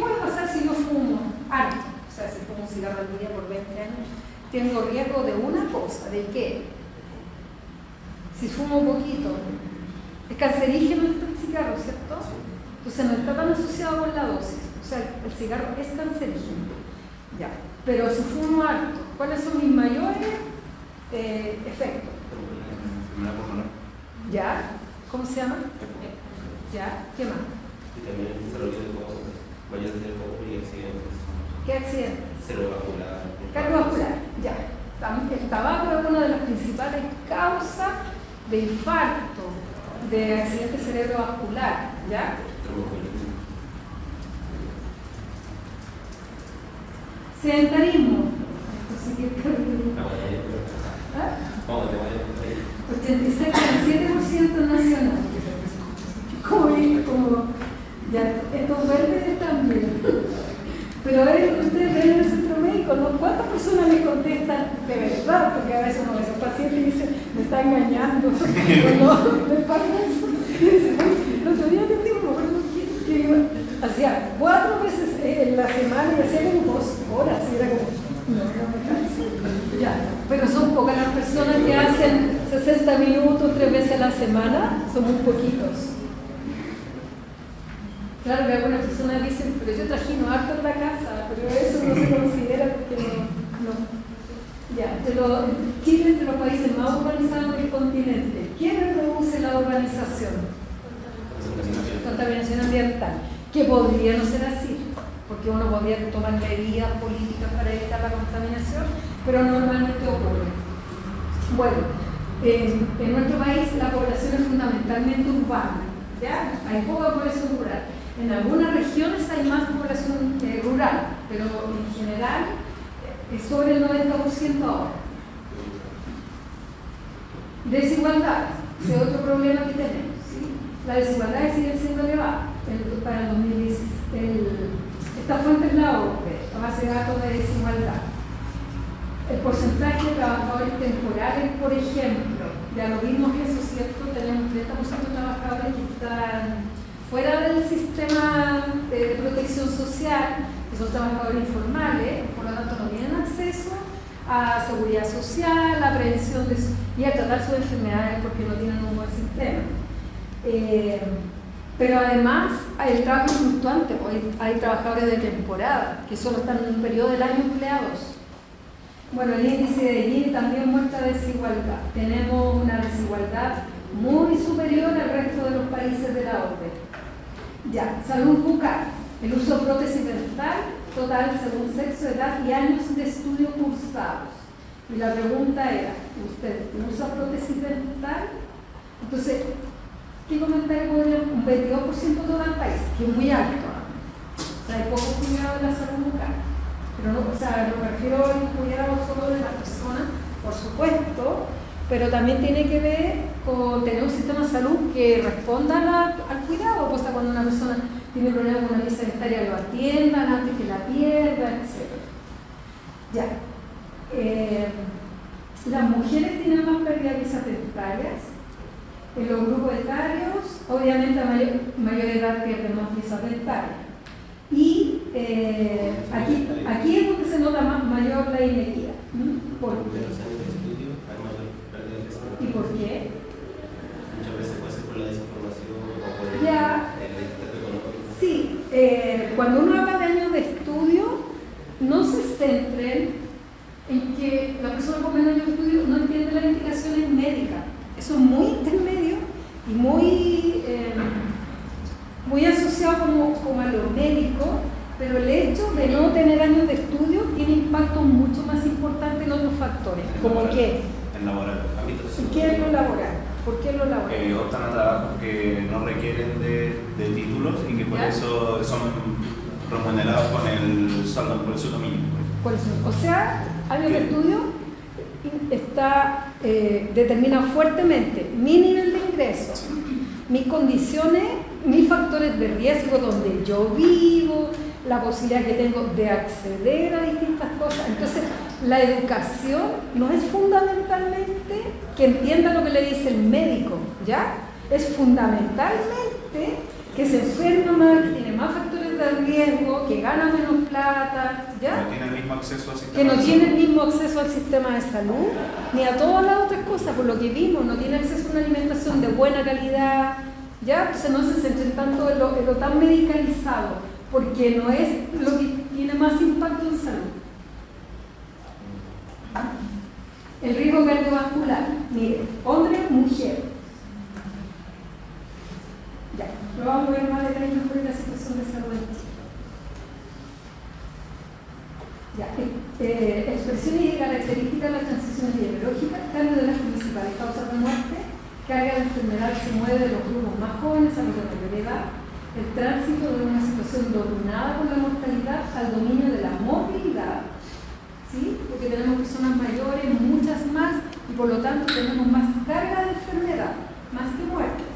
puede pasar si yo fumo harto? O sea, si fumo un cigarro al día por 20 años, tengo riesgo de una cosa, ¿de qué? Si fumo poquito, es cancerígeno el cigarro, ¿cierto? Entonces no está tan asociado con la dosis. O sea, el cigarro es cancerígeno. Ya. Pero si fumo harto, ¿cuáles son mis mayores efectos? Enfermedad pulmonar. ¿Ya? ¿Cómo se llama? ¿Ya? ¿Qué más? Y también el desarrollo de cosas, mayores de cosas y accidentes. ¿Qué accidente? Cerebrovascular. Cardiovascular, ya. El tabaco es una de las principales causas de infarto, de accidente cerebrovascular, ¿ya? Sedentarismo. Esto sí que es terrible. ¿Ah? 86,7% nacional. Como ya, estos verdes también. Pero a ver, ustedes ven en el centro médico, ¿no? ¿Cuántas personas le contestan de verdad? Porque a veces uno ve a un paciente y dice, me está engañando. O no, me pasa eso. Y dice, el otro día te digo, que hacía 4 veces en la semana y hacía como 2 horas. Y era como, no. personas que hacen 60 minutos 3 veces a la semana son muy poquitos. Claro que algunas personas dicen, pero yo trajino harto en la casa, pero eso no se considera porque no. Ya, pero Chile es de los países más urbanizados del continente. ¿Quién reduce la urbanización? Contaminación ambiental. Que podría no ser así, porque uno podría tomar medidas políticas para evitar la contaminación, pero normalmente ocurre. Bueno, en nuestro país la población es fundamentalmente urbana, ¿ya? Hay poca población rural. En algunas regiones hay más población rural, pero en general es sobre el 90% ahora. Desigualdad, ese es otro problema que tenemos, ¿sí? La desigualdad sigue siendo elevada. Para el 2016, esta fuente es la OCDE, la base de datos de desigualdad. El porcentaje de trabajadores temporales, por ejemplo, ya lo vimos eso, ¿cierto? Tenemos 30% de trabajadores que están fuera del sistema de protección social, que son trabajadores informales, por lo tanto no tienen acceso a seguridad social, a prevención y a tratar sus enfermedades porque no tienen un buen sistema. Pero además hay el trabajo fluctuante, hay trabajadores de temporada que solo están en un periodo del año empleados. Bueno, el índice de Gini también muestra desigualdad. Tenemos una desigualdad muy superior al resto de los países de la OCDE. Ya, salud bucal. El uso de prótesis dental total según sexo, edad y años de estudio cursados. Y la pregunta era, ¿usted usa prótesis dental? Entonces, ¿qué comentario podría? Un 22% de todo el país, que es muy alto. O sea, hay poco cuidado de la salud bucal. Pero no, o sea, no me refiero al cuidado solo de las personas, por supuesto, pero también tiene que ver con tener un sistema de salud que responda al cuidado, cosa cuando una persona tiene problemas con una vía sanitaria lo atiendan antes que la pierda, etc. Ya. Las mujeres tienen más pérdida de piezas dentarias. En los grupos etarios, obviamente a mayor edad pierden más piezas dentarias. Y aquí es donde se nota mayor la inequidad. ¿Por qué? ¿Y por qué? Muchas veces puede ser por la desinformación o por el estatus económico. Sí, cuando uno habla de años de estudio, no se centren en que la persona con menos años de estudio no entiende las indicaciones médicas. Eso es muy intermedio y muy asociado como a lo médico, pero el hecho de no tener años de estudio tiene impacto mucho más importante en otros factores, como que En laboral. ¿qué es lo laboral? ¿Por qué lo laboral? Que optan a trabajos que no requieren de títulos y que por ¿Ya? eso son remunerados con el sueldo mínimo. Por eso, o sea, años de estudio determina fuertemente mi nivel de ingreso, mis condiciones, mis factores de riesgo donde yo vivo, la posibilidad que tengo de acceder a distintas cosas. Entonces, la educación no es fundamentalmente que entienda lo que le dice el médico, ¿ya? Es fundamentalmente que se enferma más, que tiene más factores de riesgo, que gana menos plata, ¿ya? No tiene el mismo acceso al sistema Que no de tiene el salud. mismo acceso al sistema de salud, ni a todas las otras cosas, por lo que vimos, no tiene acceso a una alimentación de buena calidad, ¿ya? Entonces no se centren tanto en lo tan medicalizado, porque no es lo que tiene más impacto en salud. El riesgo cardiovascular, mire, hombre, mujer. Ya, lo vamos a ver más detalle mejor en la situación de salud en Chile. Ya, expresiones y características de las transiciones biológicas, cambio de las principales causas de muerte, carga de enfermedad se mueve de los grupos más jóvenes a los de mayor edad, el tránsito de una situación dominada por la mortalidad al dominio de la movilidad, ¿sí? Porque tenemos personas mayores, muchas más, y por lo tanto tenemos más carga de enfermedad, más que muertes.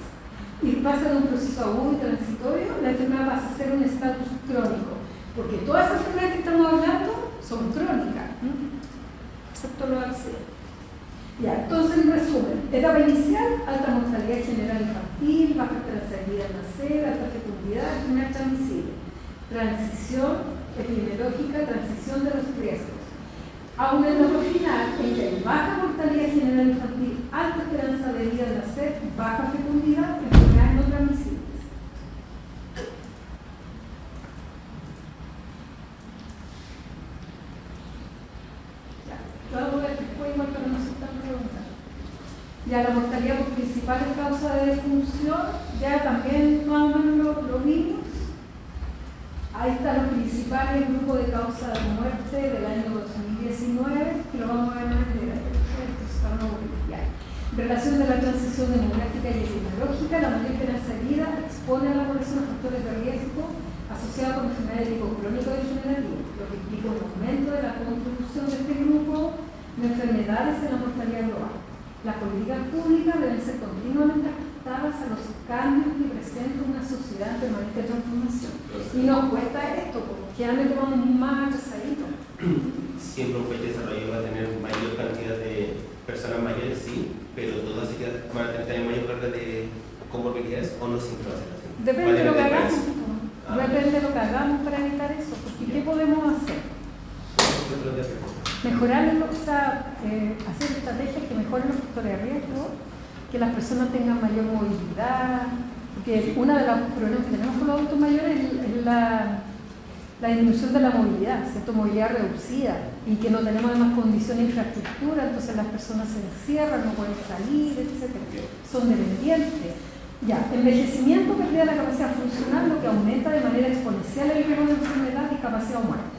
Y pasa de un proceso agudo y transitorio, la enfermedad pasa a ser un estatus crónico, porque todas esas enfermedades que estamos hablando son crónicas, excepto los accidentes. Ya, entonces en resumen, etapa inicial, alta mortalidad general infantil, baja esperanza de vida al nacer, alta fecundidad, enfermedad transmisible. Transición epidemiológica, transición de los riesgos. a un entorno final en que hay baja mortalidad general infantil, alta esperanza de vida de nacer, baja fecundidad, enfermedades no transmisibles. Lo hago después igual para no hacer tan preguntas. Ya la mortalidad por principales causas de defunción, ya también más o menos lo vimos. Ahí están los principales grupos de causa de muerte del año 2019, que lo vamos a ver en el En relación de la transición demográfica y epidemiológica, la mayor esperanza de vida expone a la población a factores de riesgo asociados con enfermedades de tipo crónico degenerativo, lo que implica un aumento de la contribución de este grupo de enfermedades en la mortalidad global. Las políticas públicas deben ser continuamente ajustadas a los cambios que presenta una sociedad en permanente transformación. Y nos cuesta esto, porque generalmente vamos más atrasaditos. Siempre un país desarrollado va a tener mayor cantidad de personas mayores, sí, pero todas ellas van a tener mayor carga de comorbilidades o no siempre va a ser así. Depende de lo que hagamos. Ah. Depende de lo que hagamos para evitar eso. Porque ¿qué podemos hacer? Mejorar, o sea, hacer estrategias que mejoren los factores de riesgo, que las personas tengan mayor movilidad, porque uno de los problemas que tenemos con los adultos mayores es la disminución de la movilidad, ¿cierto? Movilidad reducida, y que no tenemos además condiciones de infraestructura, entonces las personas se encierran, no pueden salir, etc. Son dependientes. Ya, envejecimiento, pérdida de la capacidad funcional, lo que aumenta de manera exponencial el riesgo de enfermedad y capacidad humana.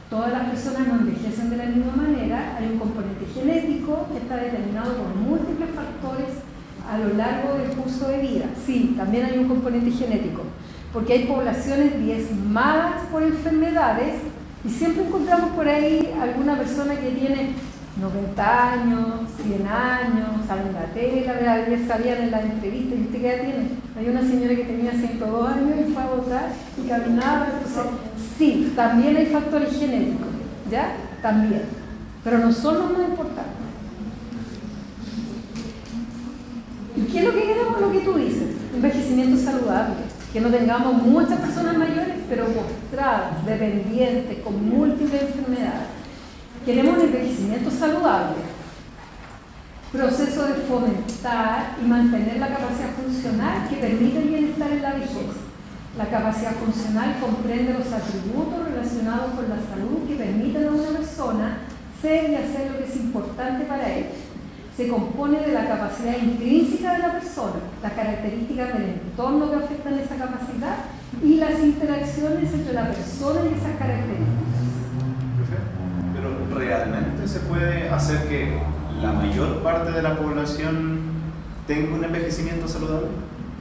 Todas las personas no envejecen de la misma manera, hay un componente genético que está determinado por múltiples factores a lo largo del curso de vida. Sí, también hay un componente genético, porque hay poblaciones diezmadas por enfermedades y siempre encontramos por ahí alguna persona que tiene 90 años, 100 años, sale en la tele, ayer salían en la entrevista, ¿y usted qué edad tiene? Hay una señora que tenía 102 años y fue a votar y caminaba, entonces sí, también hay factores genéticos, ¿ya? También, pero no son los más importantes. ¿Y qué es lo que queremos? Lo que tú dices, envejecimiento saludable, que no tengamos muchas personas mayores, pero postradas, dependientes, con múltiples enfermedades. Queremos un envejecimiento saludable, proceso de fomentar y mantener la capacidad funcional que permite el bienestar en la vejez. La capacidad funcional comprende los atributos relacionados con la salud que permiten a una persona ser y hacer lo que es importante para ella. Se compone de la capacidad intrínseca de la persona, las características del entorno que afectan esa capacidad y las interacciones entre la persona y esas características. Pero ¿realmente se puede hacer que la mayor parte de la población tenga un envejecimiento saludable?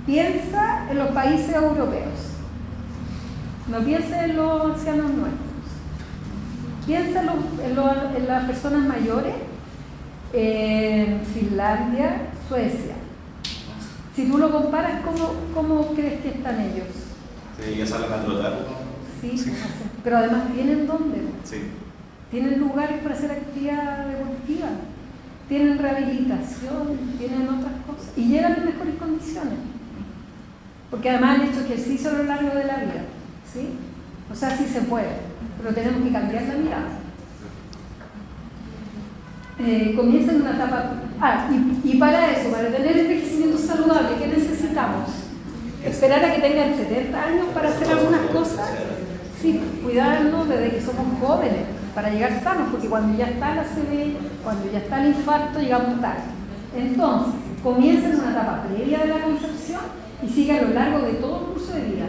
Piensa en los países europeos, no piensa en los ancianos nuestros, piensa en las personas mayores en Finlandia, Suecia. Si tú lo comparas, ¿cómo crees que están ellos? Sí, ya salen a trotar. Sí, sí. Pero además tienen dónde. Sí. Tienen lugares para hacer actividad deportiva, tienen rehabilitación, tienen otras cosas y llegan en mejores condiciones. Porque además han hecho ejercicio a lo largo de la vida, ¿sí? O sea, sí se puede, pero tenemos que cambiar la mirada. Comienza en una etapa... y para eso, para tener envejecimiento saludable, ¿qué necesitamos? ¿Esperar a que tengan 70 años para hacer algunas cosas? Sí, cuidarnos desde que somos jóvenes, para llegar sanos, porque cuando ya está la ACV, cuando ya está el infarto, llegamos tarde. Entonces, comienza en una etapa previa de la concepción y sigue a lo largo de todo el curso de vida.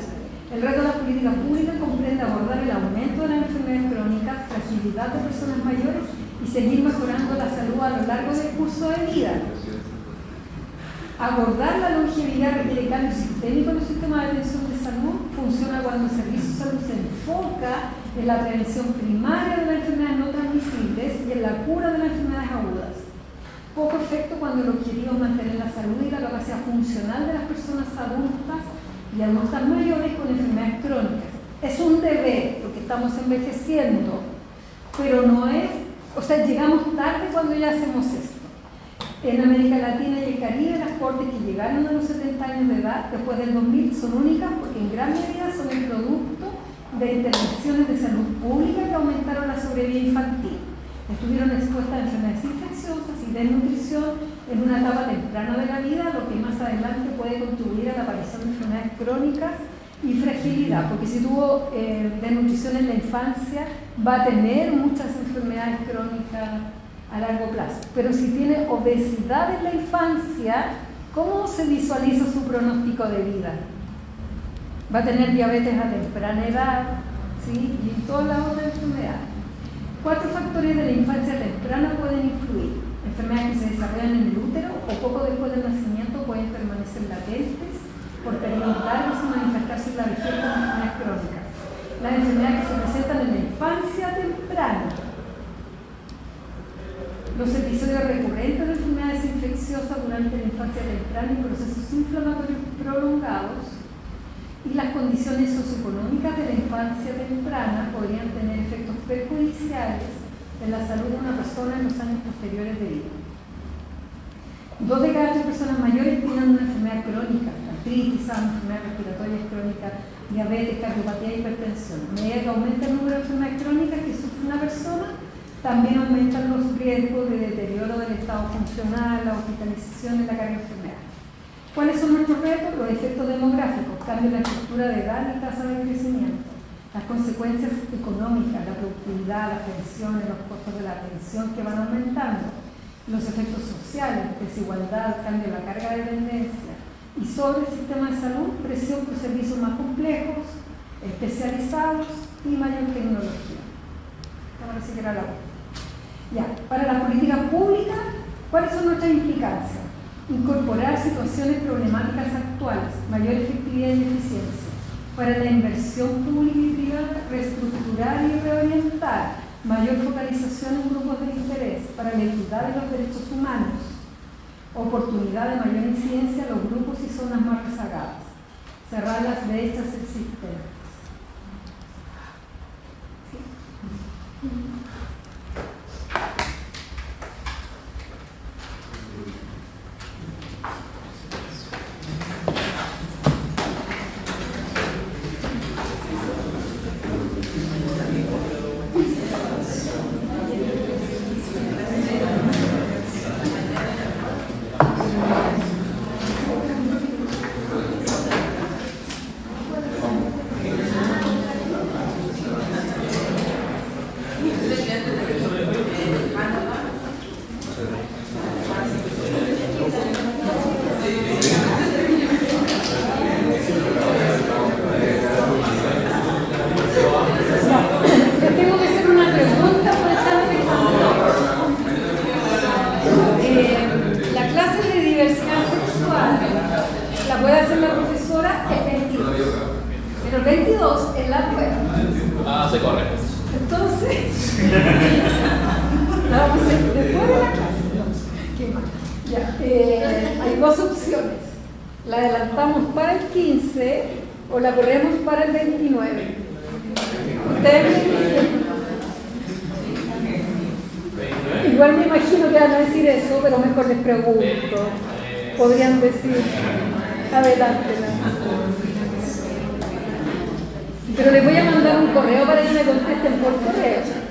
El reto de las políticas públicas comprende abordar el aumento de las enfermedades crónicas, fragilidad de personas mayores y seguir mejorando la salud a lo largo del curso de vida. Abordar la longevidad requiere cambio sistémico en el sistema de atención de salud. Funciona cuando el servicio de salud se enfoca en la prevención primaria de las enfermedades no transmisibles y en la cura de las enfermedades agudas. Poco efecto cuando el objetivo es mantener la salud y la capacidad funcional de las personas adultas y adultas mayores con enfermedades crónicas. Es un deber, porque estamos envejeciendo, pero no es, o sea, llegamos tarde cuando ya hacemos esto. En América Latina y el Caribe, las cortes que llegaron a los 70 años de edad después del 2000 son únicas porque en gran medida son el producto de intervenciones de salud pública que aumentaron la sobrevida infantil. Estuvieron expuestas a enfermedades infecciosas y desnutrición en una etapa temprana de la vida, lo que más adelante puede contribuir a la aparición de enfermedades crónicas y fragilidad, porque si tuvo desnutrición en la infancia, va a tener muchas enfermedades crónicas a largo plazo. Pero si tiene obesidad en la infancia, ¿cómo se visualiza su pronóstico de vida? Va a tener diabetes a temprana edad, ¿sí? Y todas las otras enfermedades. 4 factores de la infancia temprana pueden influir. Enfermedades que se desarrollan en el útero o poco después del nacimiento pueden permanecer latentes por periodos largos y manifestarse en la vejez como enfermedades crónicas. Las enfermedades que se presentan en la infancia temprana. Los episodios recurrentes de enfermedades infecciosas durante la infancia temprana y procesos inflamatorios prolongados y las condiciones socioeconómicas de la infancia temprana podrían tener efectos perjudiciales en la salud de una persona en los años posteriores de vida. 2 de cada 3 personas mayores tienen una enfermedad crónica, artritis, enfermedad respiratoria crónica, diabetes, cardiopatía y hipertensión. A medida que aumenta el número de enfermedades crónicas que sufre una persona, también aumentan los riesgos de deterioro del estado funcional, la hospitalización y la carga de enfermedades. ¿Cuáles son nuestros retos? Los efectos demográficos, cambio en la estructura de edad y tasa de crecimiento, las consecuencias económicas, la productividad, las pensiones, los costos de la atención que van aumentando, los efectos sociales, desigualdad, cambio en la carga de dependencia y sobre el sistema de salud, presión por servicios más complejos, especializados y mayor tecnología. Ahora sí que era la última. Ya, para las políticas públicas, ¿cuáles son nuestras implicancias? Incorporar situaciones problemáticas actuales, mayor efectividad y eficiencia. Para la inversión pública y privada, reestructurar y reorientar, mayor focalización en grupos de interés. Para la equidad de los derechos humanos, oportunidad de mayor incidencia en los grupos y zonas más rezagadas. Cerrar las brechas existentes. Podrían decir, adelante. Pero les voy a mandar un correo para que me contesten por correo.